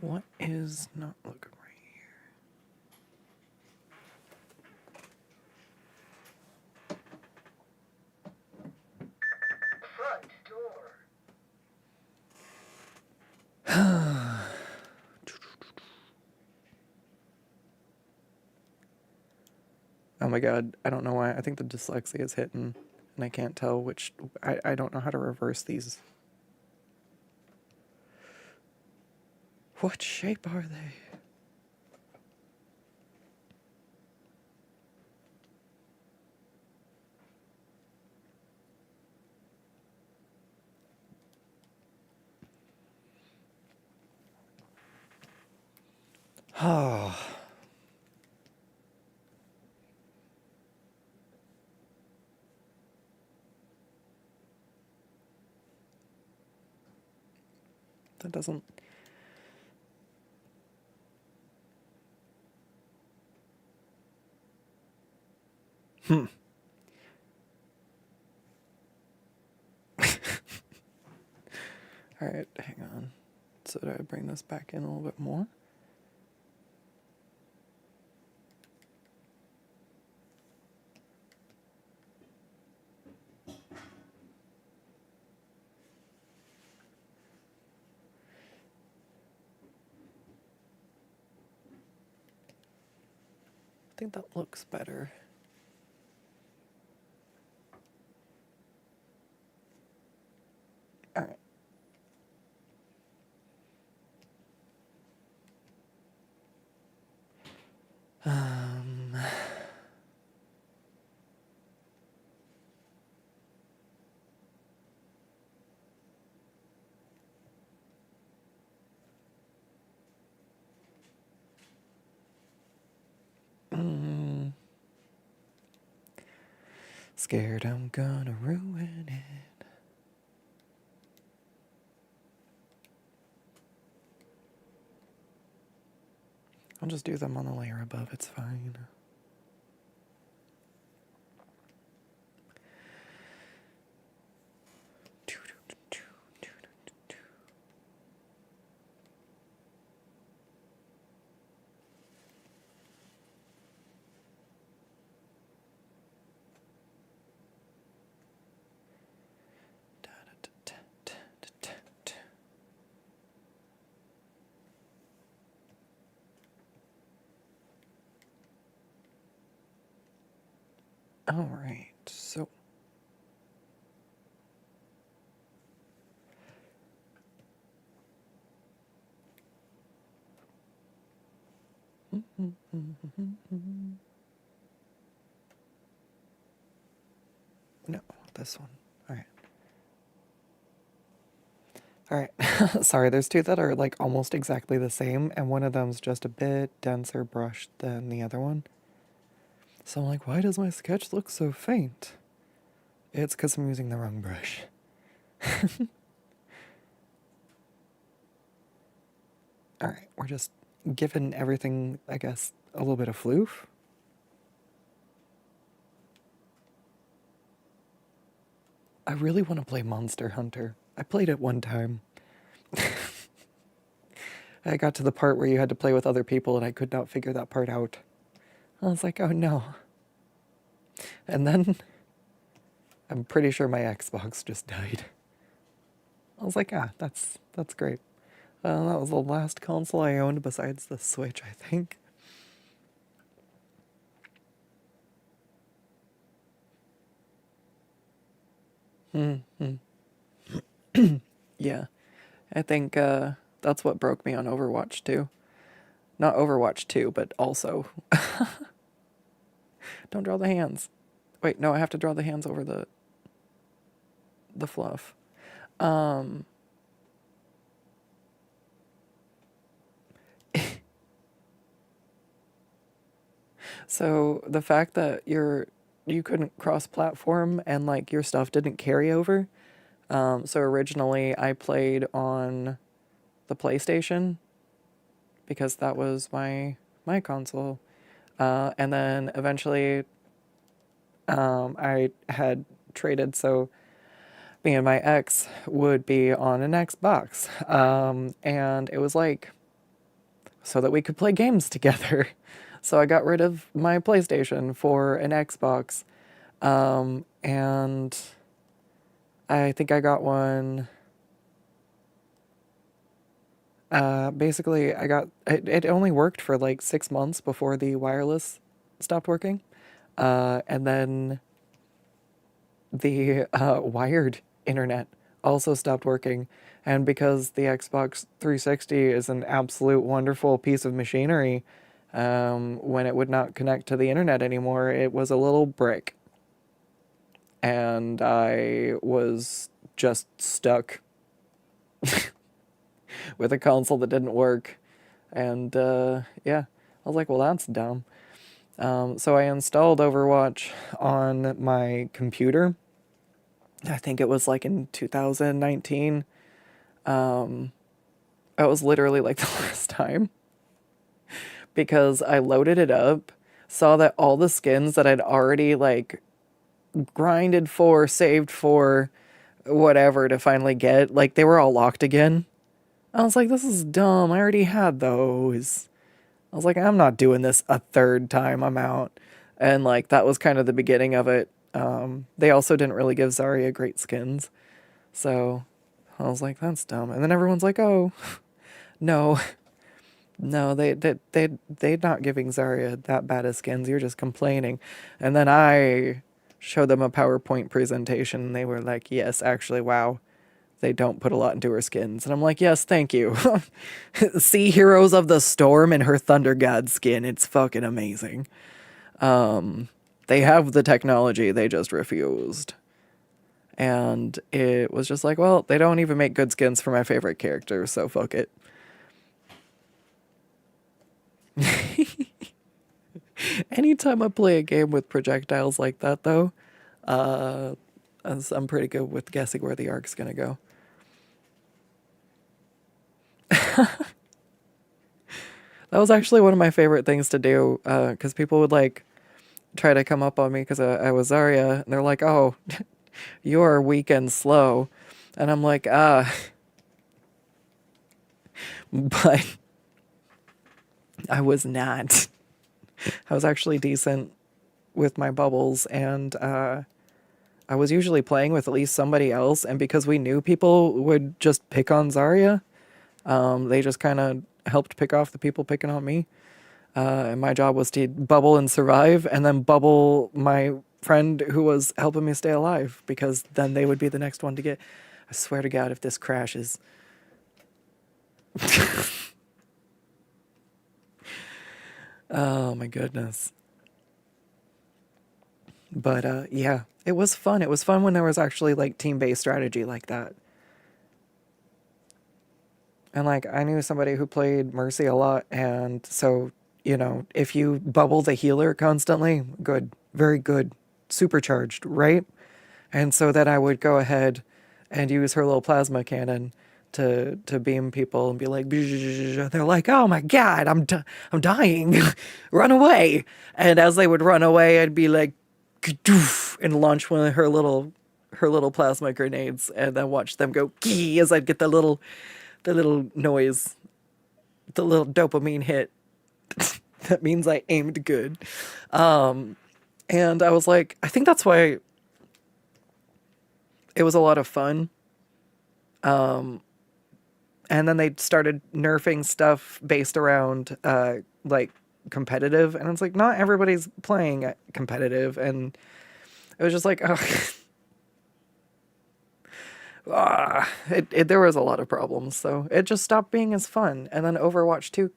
What is not looking right here?
Front door.
Oh my god, I don't know why. I think the dyslexia is hitting, and I can't tell which. I don't know how to reverse these. What shape are they? Oh. That doesn't. Alright, hang on. So do I bring this back in a little bit more? I think that looks better. Alright. Scared I'm gonna ruin it. I'll just do them on the layer above, it's fine. All right, so no, this one. All right. All right. Sorry, there's two that are like almost exactly the same, and one of them's just a bit denser brushed than the other one. So I'm like, why does my sketch look so faint? It's because I'm using the wrong brush. All right, we're just giving everything, I guess, a little bit of floof. I really want to play Monster Hunter. I played it one time. I got to the part where you had to play with other people and I could not figure that part out. I was like, oh no. And then I'm pretty sure my Xbox just died. I was like, that's great. That was the last console I owned besides the Switch, I think. Yeah, I think that's what broke me on Overwatch 2. Not Overwatch 2, but also. Don't draw the hands. Wait, no, I have to draw the hands over the fluff. So the fact that you couldn't cross-platform and like your stuff didn't carry over. So originally I played on the PlayStation because that was my console. And then eventually I had traded, so me and my ex would be on an Xbox. And it was like so that we could play games together. So I got rid of my PlayStation for an Xbox. And I think I got one. Basically, it only worked for like 6 months before the wireless stopped working. And then the wired internet also stopped working. And because the Xbox 360 is an absolute wonderful piece of machinery, when it would not connect to the internet anymore, it was a little brick. And I was just stuck with a console that didn't work. And yeah, I was like, well, that's dumb. So I installed Overwatch on my computer. I think it was like in 2019. It was literally like the last time. Because I loaded it up, saw that all the skins that I'd already like grinded for, saved for, whatever to finally get, like they were all locked again. I was like, this is dumb. I already had those. I was like, I'm not doing this a third time. I'm out. And like that was kind of the beginning of it. They also didn't really give Zarya great skins. So I was like, that's dumb. And then everyone's like, oh, no. No, they're not giving Zarya that bad of skins. You're just complaining. And then I showed them a PowerPoint presentation and they were like, yes, actually, wow. They don't put a lot into her skins. And I'm like, yes, thank you. See Heroes of the Storm and her Thunder God skin. It's fucking amazing. They have the technology. They just refused. And it was just like, well, they don't even make good skins for my favorite character, so fuck it. Anytime I play a game with projectiles like that, though, I'm pretty good with guessing where the arc's gonna go. That was actually one of my favorite things to do, because people would like try to come up on me because I was Zarya, and they're like, "Oh, you're weak and slow," and I'm like, but I was not. I was actually decent with my bubbles, and I was usually playing with at least somebody else, and because we knew people would just pick on Zarya, they just kind of helped pick off the people picking on me. And my job was to bubble and survive, and then bubble my friend who was helping me stay alive, because then they would be the next one to get. I swear to God, if this crashes. Oh my goodness. But yeah, it was fun. It was fun when there was actually like team-based strategy like that. And like I knew somebody who played Mercy a lot, and so, if you bubble the healer constantly, good, very good, supercharged, right? And so then I would go ahead and use her little plasma cannon to beam people and be like, they're like, oh my God, I'm dying, run away. And as they would run away, I'd be like, and launch one of her little plasma grenades, and then watch them go as I'd get the little noise, the little dopamine hit. That means I aimed good. And I was like, I think that's why it was a lot of fun. And then they started nerfing stuff based around like competitive, and it's like not everybody's playing competitive, and it was just like, oh, there was a lot of problems, so it just stopped being as fun. And then Overwatch 2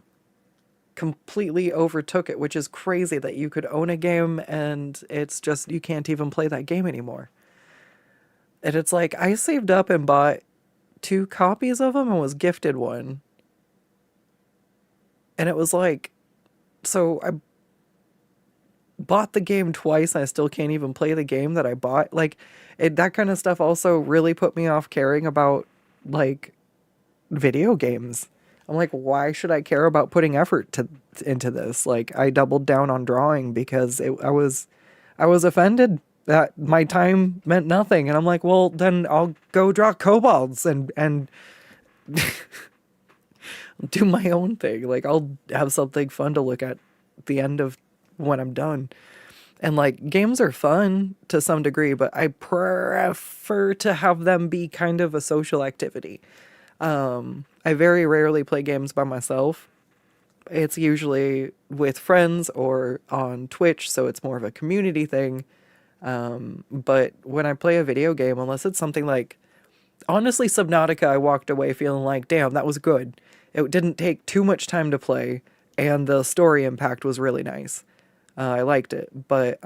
completely overtook it, which is crazy that you could own a game and it's just you can't even play that game anymore. And it's like I saved up and bought 2 copies of them and was gifted one. And it was like, so I bought the game twice and I still can't even play the game that I bought. Like, that kind of stuff also really put me off caring about like video games. I'm like, why should I care about putting effort into this? Like, I doubled down on drawing because I was offended that my time meant nothing, and I'm like, well, then I'll go draw kobolds and do my own thing. Like, I'll have something fun to look at the end of when I'm done. And like, games are fun to some degree, but I prefer to have them be kind of a social activity. I very rarely play games by myself. It's usually with friends or on Twitch, so it's more of a community thing. But when I play a video game, unless it's something like, honestly, Subnautica, I walked away feeling like, damn, that was good. It didn't take too much time to play, and the story impact was really nice. I liked it, but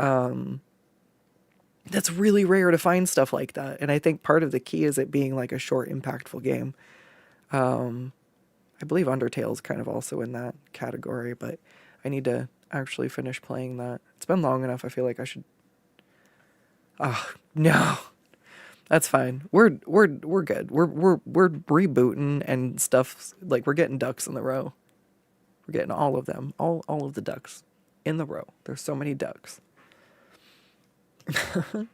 that's really rare to find stuff like that. And I think part of the key is it being like a short, impactful game. I believe Undertale's kind of also in that category, but I need to actually finish playing that. It's been long enough. I feel like I should. Oh no, that's fine. We're good. We're rebooting and stuff. Like, we're getting ducks in the row. We're getting all of them, all of the ducks in the row. There's so many ducks. I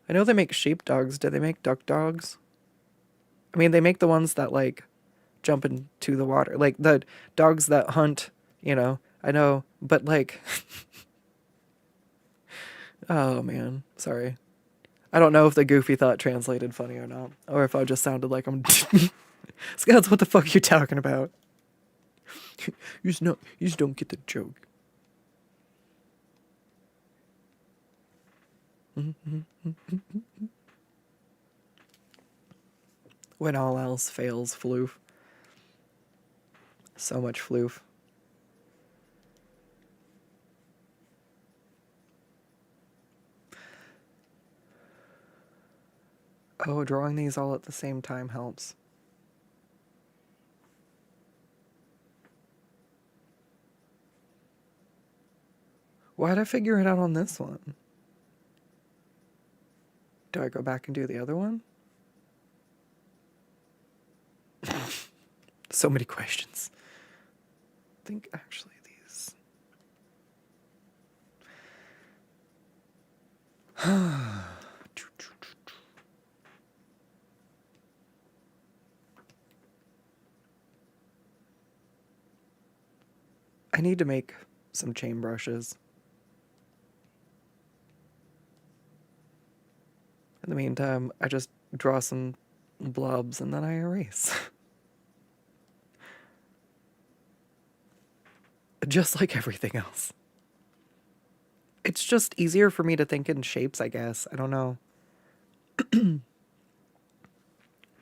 know they make sheep dogs. Do they make duck dogs? I mean, they make the ones that like jump into the water, like the dogs that hunt. I know, but like, oh man, sorry. I don't know if the goofy thought translated funny or not, or if I just sounded like I'm. Skuttz, what the fuck are you talking about? You just don't get the joke. When all else fails, floof. So much floof. Oh, drawing these all at the same time helps. Why'd I figure it out on this one? Do I go back and do the other one? So many questions. I think actually these. I need to make some chain brushes. In the meantime, I just draw some blobs and then I erase. Just like everything else. It's just easier for me to think in shapes, I guess. I don't know.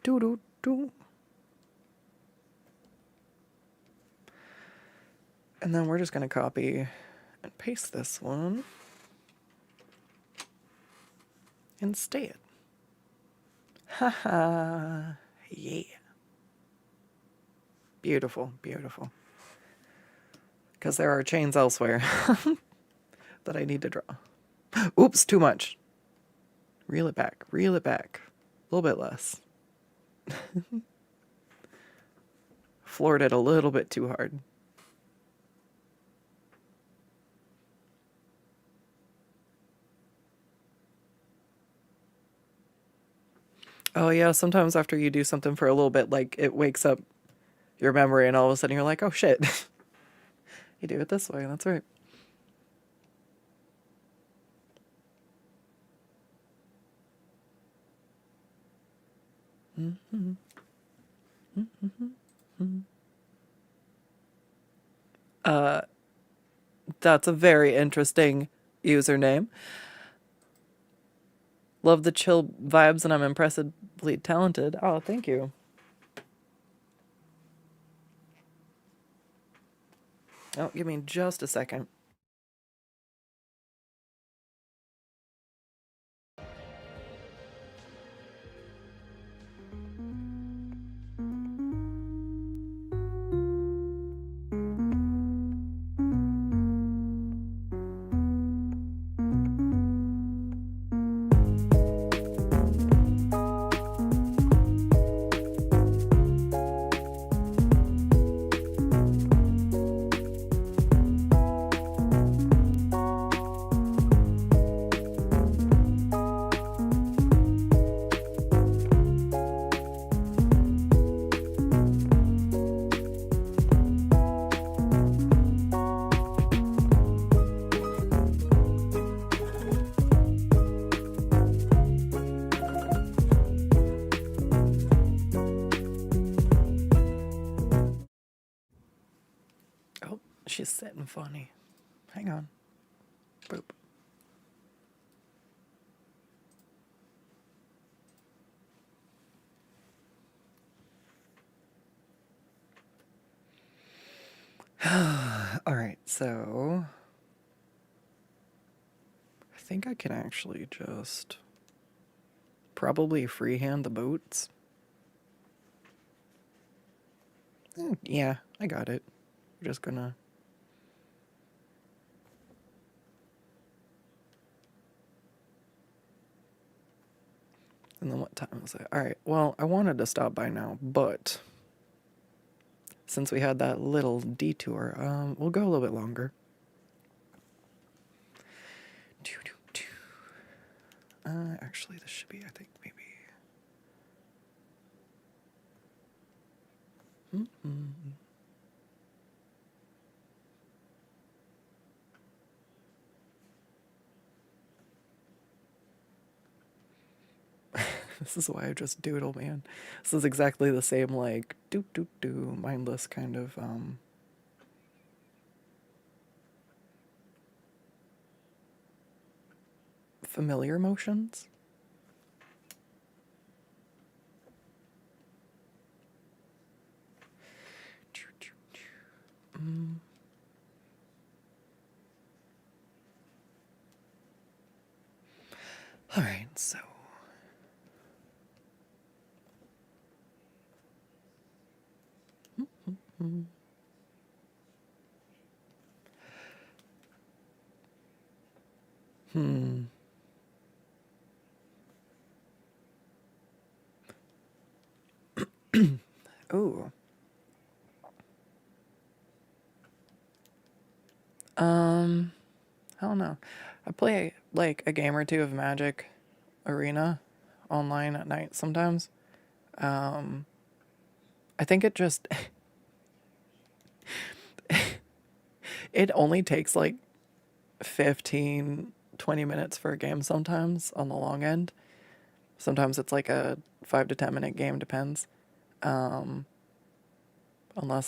Do. And then we're just going to copy and paste this one instead. Haha. Yeah. Beautiful, beautiful. Because there are chains elsewhere that I need to draw. Oops, too much. Reel it back, reel it back. A little bit less. Floored it a little bit too hard. Oh yeah, sometimes after you do something for a little bit, like it wakes up your memory and all of a sudden you're like, oh shit. You do it this way, that's right. That's a very interesting username. Love the chill vibes and I'm impressively talented. Oh, thank you. Oh, give me just a second. Oh, she's sitting funny. Hang on. Boop. All right, so I think I can actually just probably freehand the boots. Yeah, I got it. We're just gonna. And then what time is it? All right, well, I wanted to stop by now, but since we had that little detour, we'll go a little bit longer. Actually, this should be, I think, maybe. This is why I just doodle, man. This is exactly the same, like, do, mindless kind of, familiar motions. All right, so. Ooh. I don't know. I play like a game or two of Magic Arena online at night sometimes. I think it just it only takes like 15, 20 minutes for a game sometimes on the long end. Sometimes it's like a 5 to 10 minute game, depends. Unless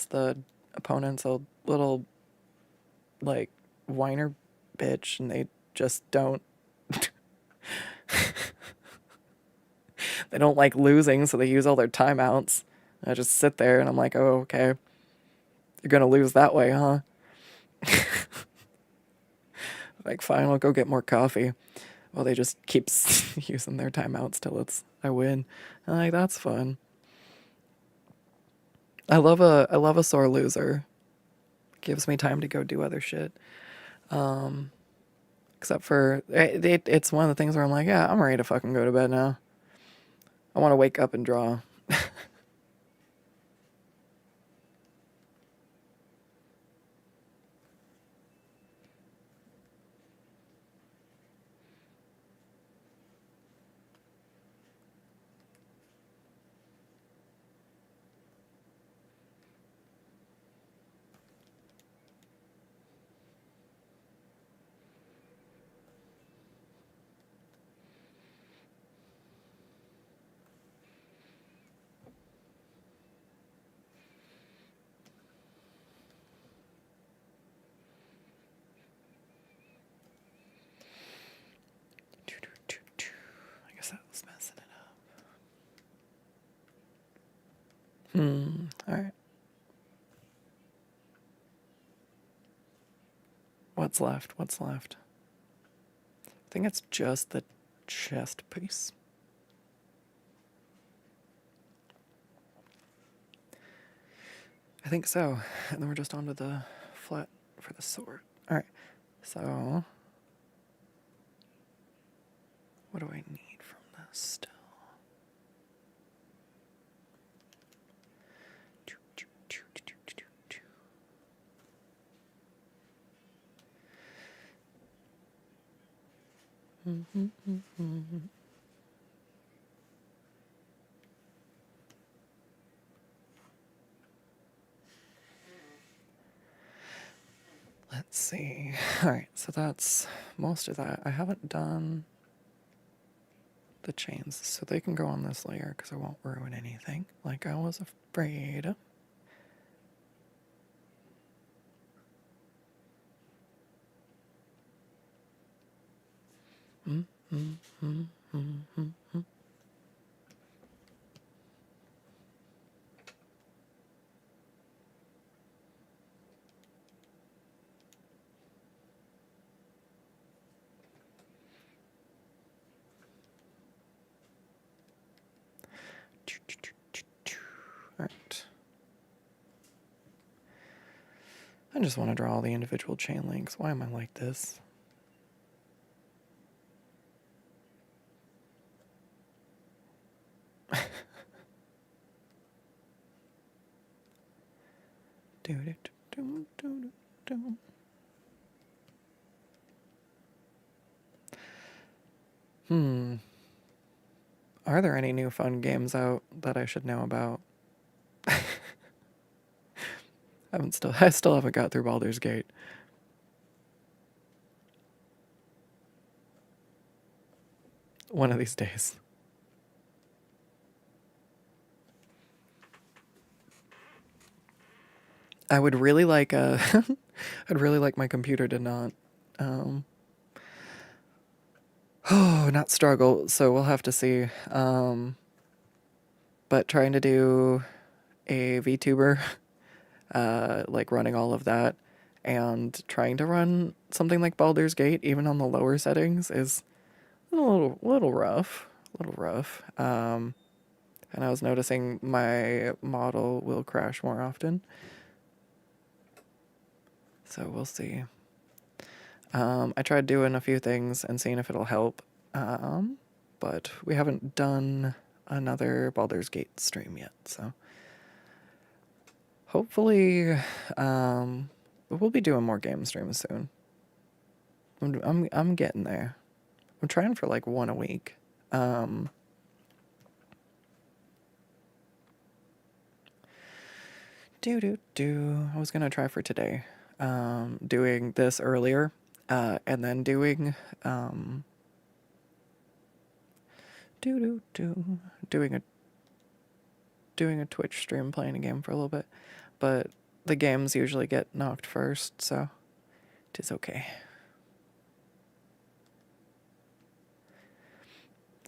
the opponent's a little like whiner bitch and they just don't they don't like losing, so they use all their timeouts. I just sit there and I'm like, oh, okay. You're gonna lose that way, huh? Like, fine, I'll go get more coffee. Well, they just keep using their timeouts till I win. And I'm like, that's fun. I love a sore loser. Gives me time to go do other shit. Except for it's one of the things where I'm like, yeah, I'm ready to fucking go to bed now. I want to wake up and draw. I guess that was messing it up. All right. What's left? What's left? I think it's just the chest piece. I think so. And then we're just onto the flat for the sword. All right. So, what do I need from this still? Let's see. All right, so that's most of that. I haven't done the chains, so they can go on this layer because I won't ruin anything, like I was afraid. All right. I just want to draw all the individual chain links. Why am I like this? Are there any new fun games out that I should know about? I still haven't got through Baldur's Gate. One of these days. I would really like I'd really like my computer to not not struggle, so we'll have to see. But trying to do a VTuber, like running all of that, and trying to run something like Baldur's Gate, even on the lower settings, is a little rough. And I was noticing my model will crash more often. So we'll see. I tried doing a few things and seeing if it'll help. But we haven't done another Baldur's Gate stream yet, so hopefully But we'll be doing more game streams soon. I'm getting there. I'm trying for like one a week. I was gonna try for today. Doing this earlier, and then doing doing a Twitch stream playing a game for a little bit, but the games usually get knocked first, so it is okay.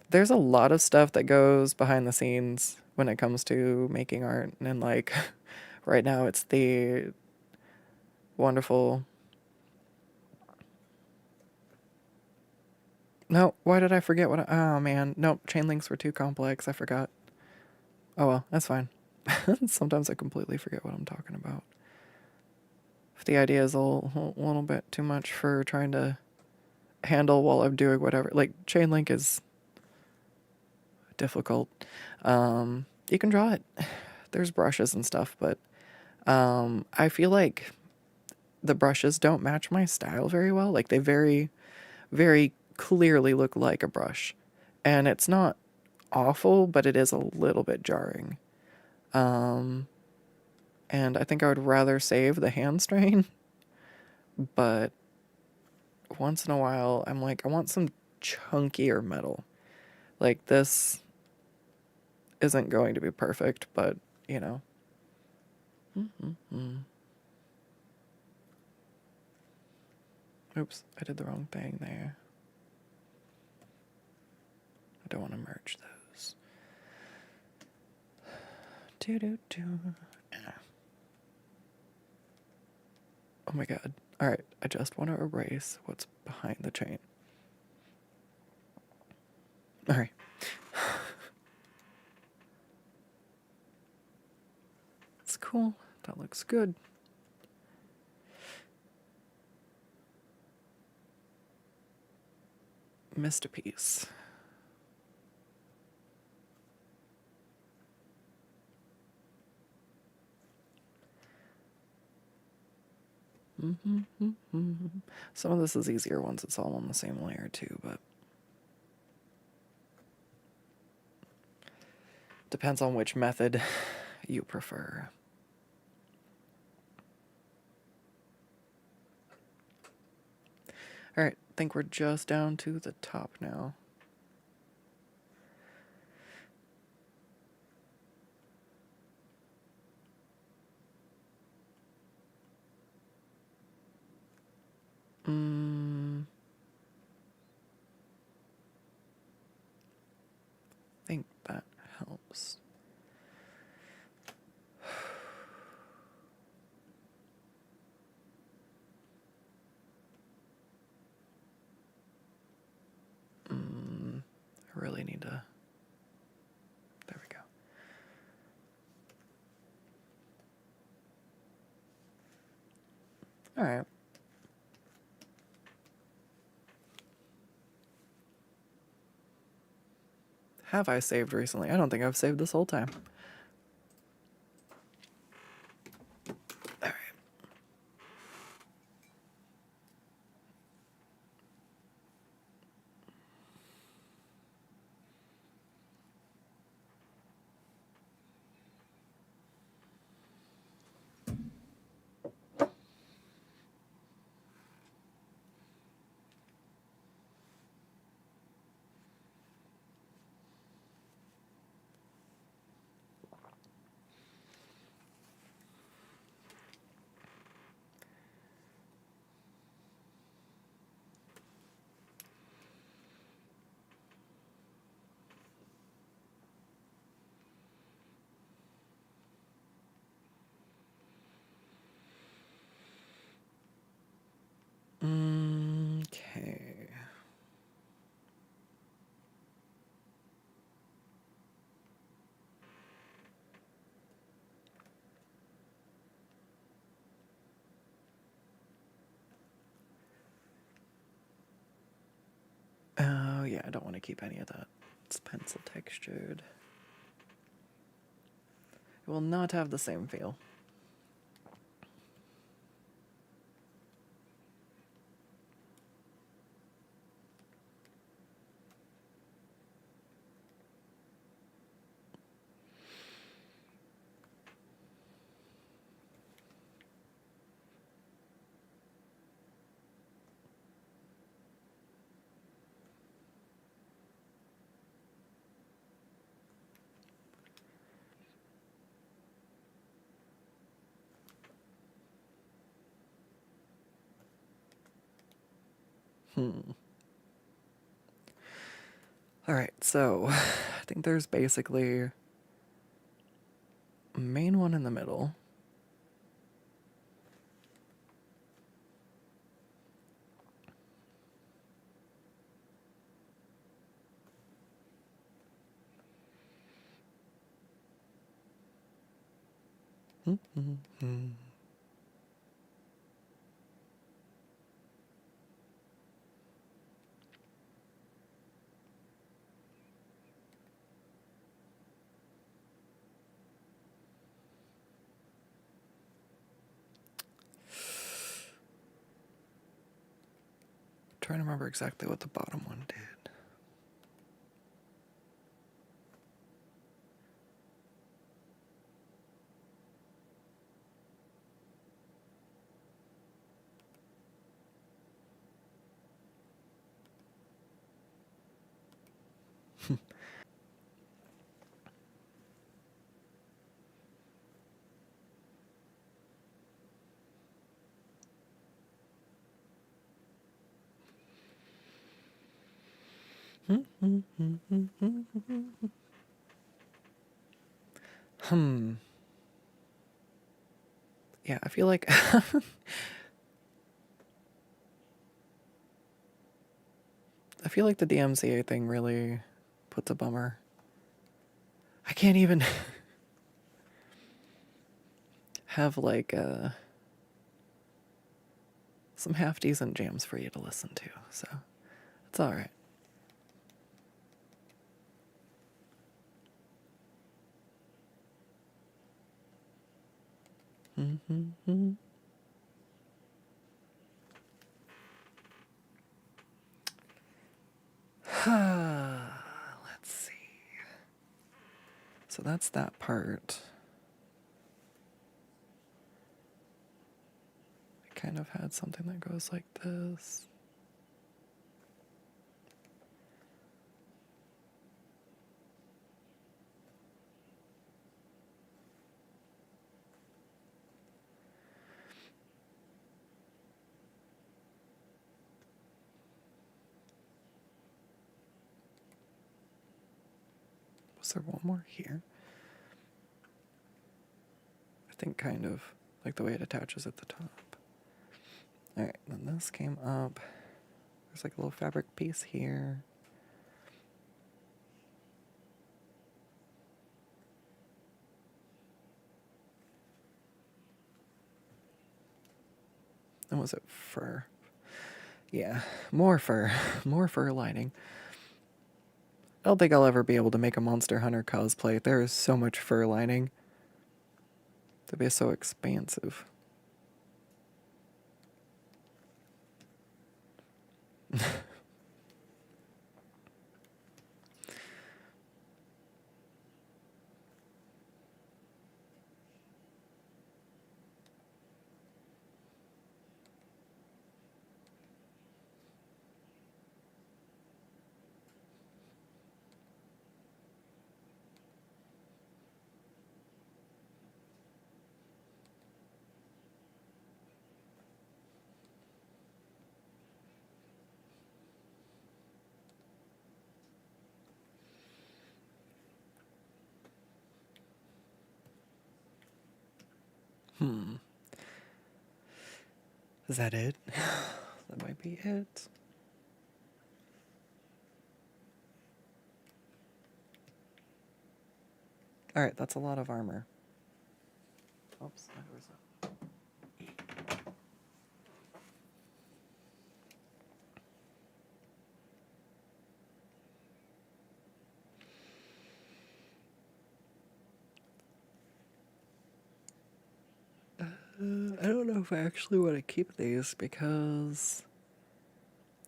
There's a lot of stuff that goes behind the scenes when it comes to making art, and like right now it's the wonderful. No, why did I forget what oh man, nope, chain links were too complex, I forgot. Oh well, that's fine. Sometimes I completely forget what I'm talking about. If the idea is a little bit too much for trying to handle while I'm doing whatever, like chain link is difficult. You can draw it. There's brushes and stuff, but I feel like the brushes don't match my style very well. Like they very, very clearly look like a brush. And it's not awful, but it is a little bit jarring. And I think I would rather save the hand strain. But once in a while, I'm like, I want some chunkier metal. Like this isn't going to be perfect, but you know. Oops, I did the wrong thing there. I don't want to merge those. Oh my god. Alright, I just want to erase what's behind the chain. Alright. That's cool. That looks good. Missed a piece. Some of this is easier once it's all on the same layer too, but depends on which method you prefer. Alright, I think we're just down to the top now. I think that helps. I really need to. There we go. All right. Have I saved recently? I don't think I've saved this whole time. All right. Okay. Oh yeah, I don't want to keep any of that. It's pencil textured. It will not have the same feel. Alright, so I think there's basically a main one in the middle. Trying to remember exactly what the bottom one did. Yeah, I feel like I feel like the DMCA thing really puts a bummer. I can't even have like some half decent jams for you to listen to, so it's all right. Let's see. So that's that part. I kind of had something that goes like this. Was there one more here? I think kind of like the way it attaches at the top. Alright, then this came up. There's like a little fabric piece here. And was it fur? Yeah, more fur. More fur lining. I don't think I'll ever be able to make a Monster Hunter cosplay. There is so much fur lining. It'd be so expansive. Is that it? That might be it. Alright, that's a lot of armor. Oops, my door's up. I don't know if I actually want to keep these because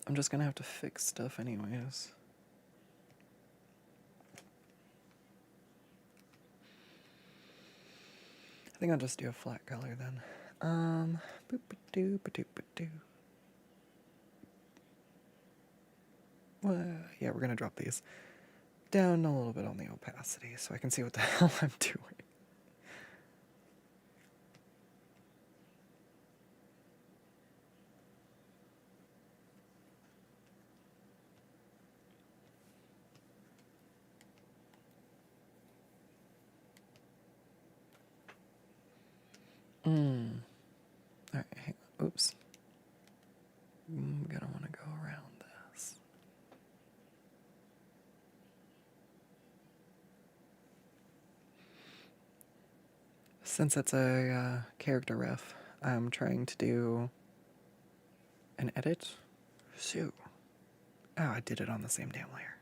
I'm just gonna have to fix stuff anyways. I think I'll just do a flat color then. Boop-a-doo. Well, yeah, we're gonna drop these down a little bit on the opacity so I can see what the hell I'm doing. Since it's a character ref, I'm trying to do an edit. Shoot. Oh, I did it on the same damn layer.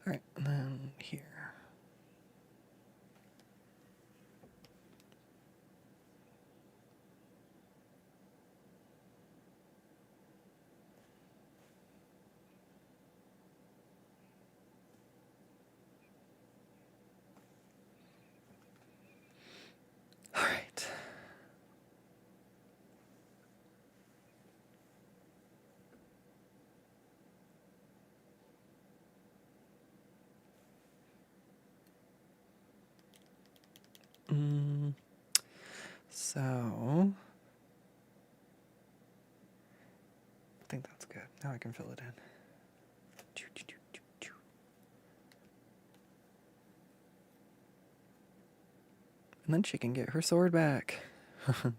All right, and then here. All right. So, I think that's good. Now I can fill it in. And then she can get her sword back. Then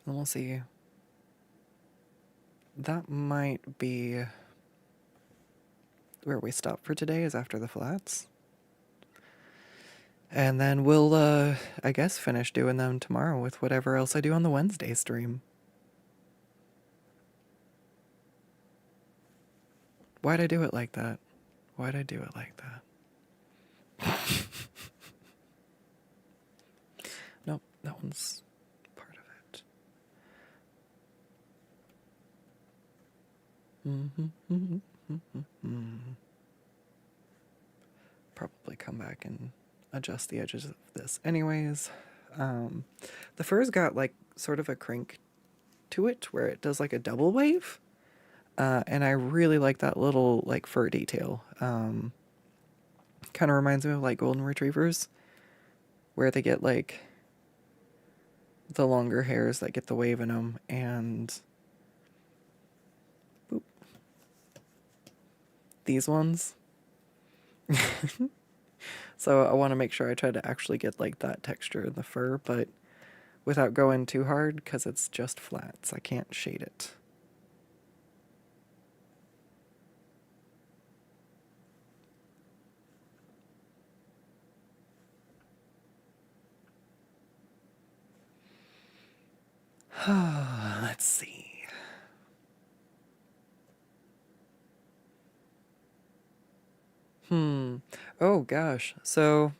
we'll see. That might be where we stop for today, is after the flats. And then we'll, I guess, finish doing them tomorrow with whatever else I do on the Wednesday stream. Why'd I do it like that? Why'd I do it like that? Nope, that one's part of it. Probably come back and adjust the edges of this anyways. The fur's got like sort of a crink to it where it does like a double wave. And I really like that little like fur detail. Kind of reminds me of like golden retrievers, where they get like the longer hairs that get the wave in them, and boop, these ones. So I want to make sure I try to actually get like that texture in the fur, but without going too hard because it's just flats. I can't shade it. Let's see. Oh gosh. So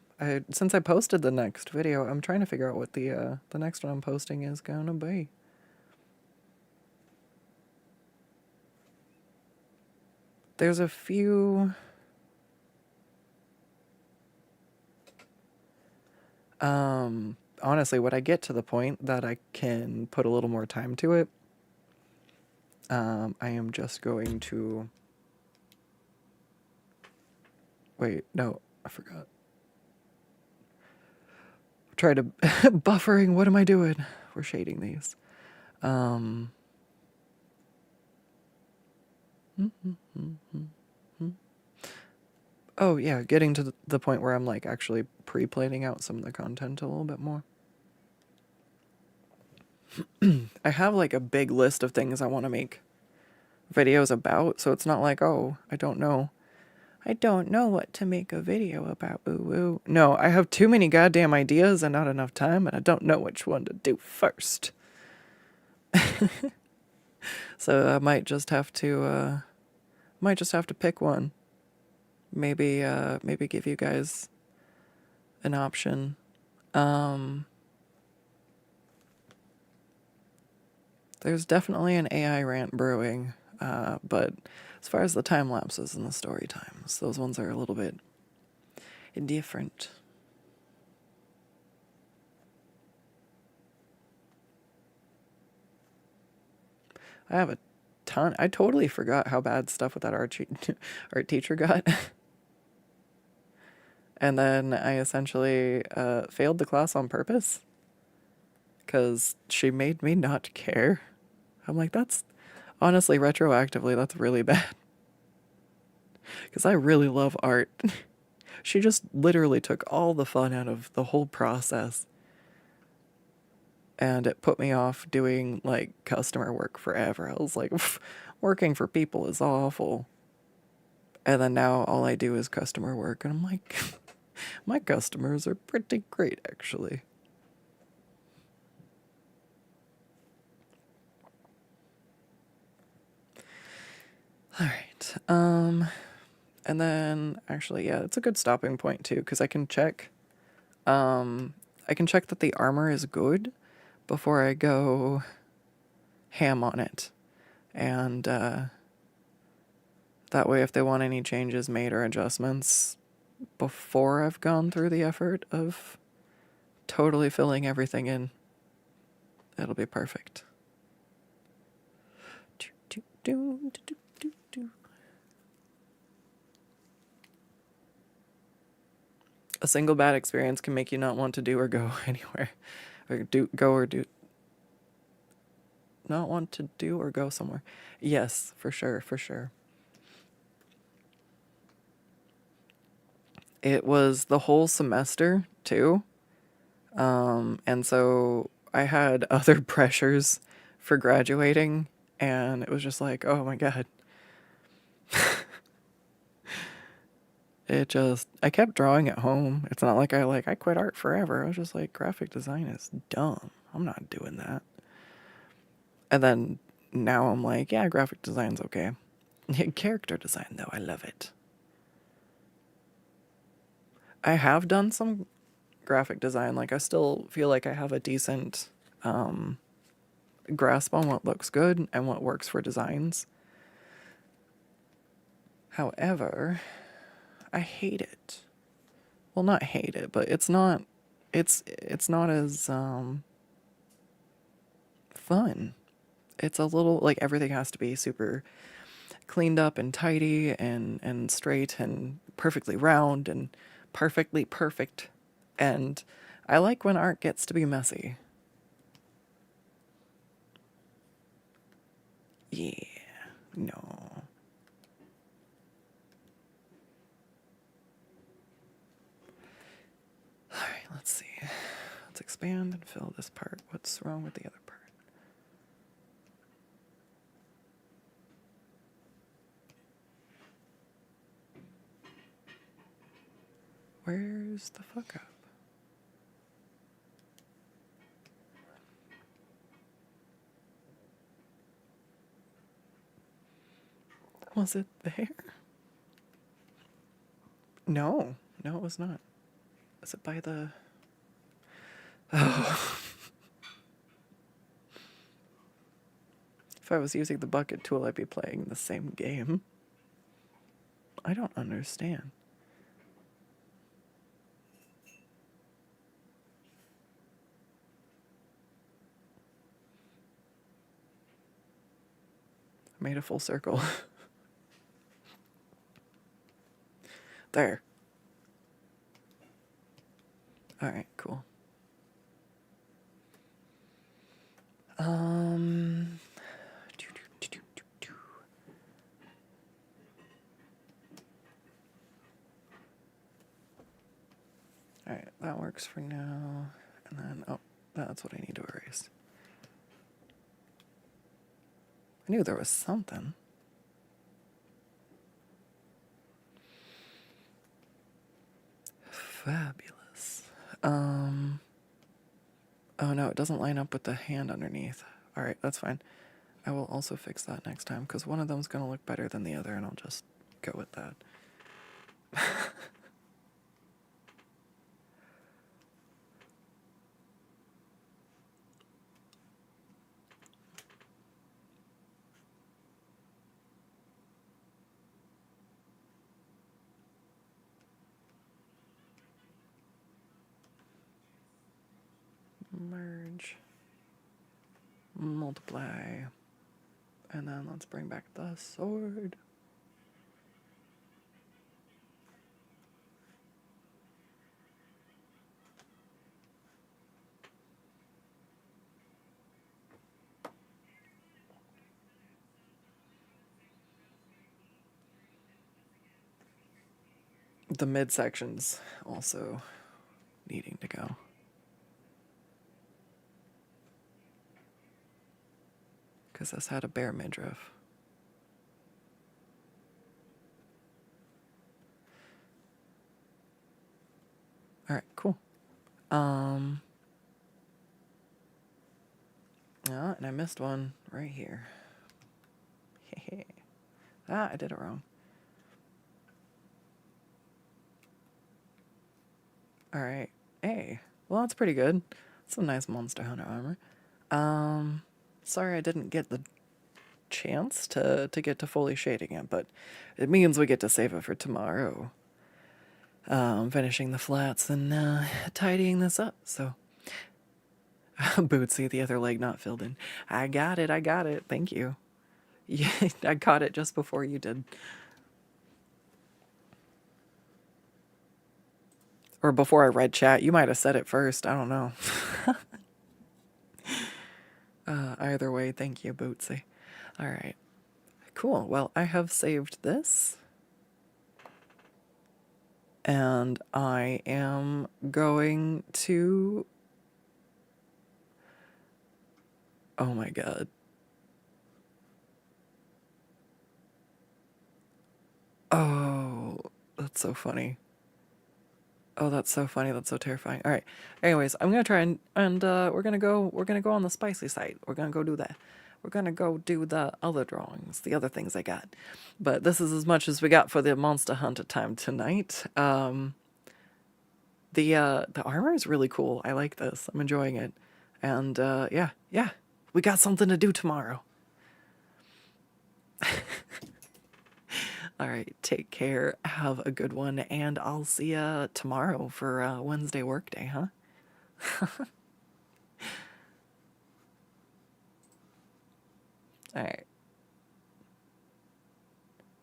since I posted the next video, I'm trying to figure out what the next one I'm posting is gonna be. There's a few. Honestly, when I get to the point that I can put a little more time to it, I am just going to. Wait, no, I forgot. Try to buffering. What am I doing? We're shading these. Oh yeah, getting to the point where I'm like actually pre-planning out some of the content a little bit more. I have like a big list of things I want to make videos about, so it's not like, oh, I don't know what to make a video about. Ooh, ooh. No, I have too many goddamn ideas and not enough time, and I don't know which one to do first. So I might just have to pick one. Maybe give you guys an option. There's definitely an AI rant brewing, but as far as the time lapses and the story times, those ones are a little bit different. I have a ton. I totally forgot how bad stuff with that art teacher got. And then I essentially failed the class on purpose. because she made me not care. I'm like, that's honestly, retroactively, that's really bad. Because I really love art. She just literally took all the fun out of the whole process. And it put me off doing like customer work forever. I was like, working for people is awful. And then now all I do is customer work. And I'm like, my customers are pretty great, actually. All right. And then actually, yeah, it's a good stopping point too, because I can check that the armor is good before I go ham on it. And that way, if they want any changes made or adjustments before I've gone through the effort of totally filling everything in, it'll be perfect. A single bad experience can make you not want to do or go anywhere. Not want to do or go somewhere. Yes, for sure, for sure. It was the whole semester, too. And so I had other pressures for graduating, and it was just like, oh my God. I kept drawing at home. It's not like I quit art forever. I was just like, graphic design is dumb. I'm not doing that. And then now I'm like, yeah, graphic design's okay. Character design, though, I love it. I have done some graphic design. Like, I still feel like I have a decent grasp on what looks good and what works for designs. However, I hate it. Well, not hate it, but it's not as fun. It's a little like everything has to be super cleaned up and tidy and straight and perfectly round and perfectly perfect. And I like when art gets to be messy. Yeah. No. Alright, let's see. Let's expand and fill this part. What's wrong with the other part? Where's the fuck up? Was it there? No, it was not. Is it by the... Oh. If I was using the bucket tool, I'd be playing the same game. I don't understand. I made a full circle. There. Alright, cool. Alright, that works for now. And then, oh, that's what I need to erase. I knew there was something. Fabulous. Oh no, it doesn't line up with the hand underneath. Alright, that's fine. I will also fix that next time, because one of them's going to look better than the other, and I'll just go with that. Merge. Multiply. And then let's bring back the sword. the midsections also needing to go. Because this had a bare midriff. Alright, cool. Yeah, and I missed one right here. Ah, I did it wrong. Alright. Hey. Well, that's pretty good. Some nice Monster Hunter armor. Sorry I didn't get the chance to get to fully shading it, but it means we get to save it for tomorrow. Finishing the flats and tidying this up, so. Bootsy, the other leg not filled in. I got it. Thank you. Yeah, I caught it just before you did. Or before I read chat. You might have said it first. I don't know. Either way, thank you, Bootsy. Alright. Cool. Well, I have saved this. And I am going to... Oh my god. Oh, that's so funny. Oh, that's so funny. That's so terrifying. All right. Anyways, I'm gonna try and we're gonna go on the spicy side. We're gonna go do that. We're gonna go do the other drawings, the other things I got. But this is as much as we got for the Monster Hunter time tonight. The armor is really cool. I like this. I'm enjoying it. And yeah, we got something to do tomorrow. All right, take care, have a good one, and I'll see ya tomorrow for Wednesday workday, huh? All right.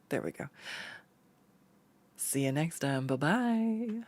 There we go. See you next time. Bye-bye.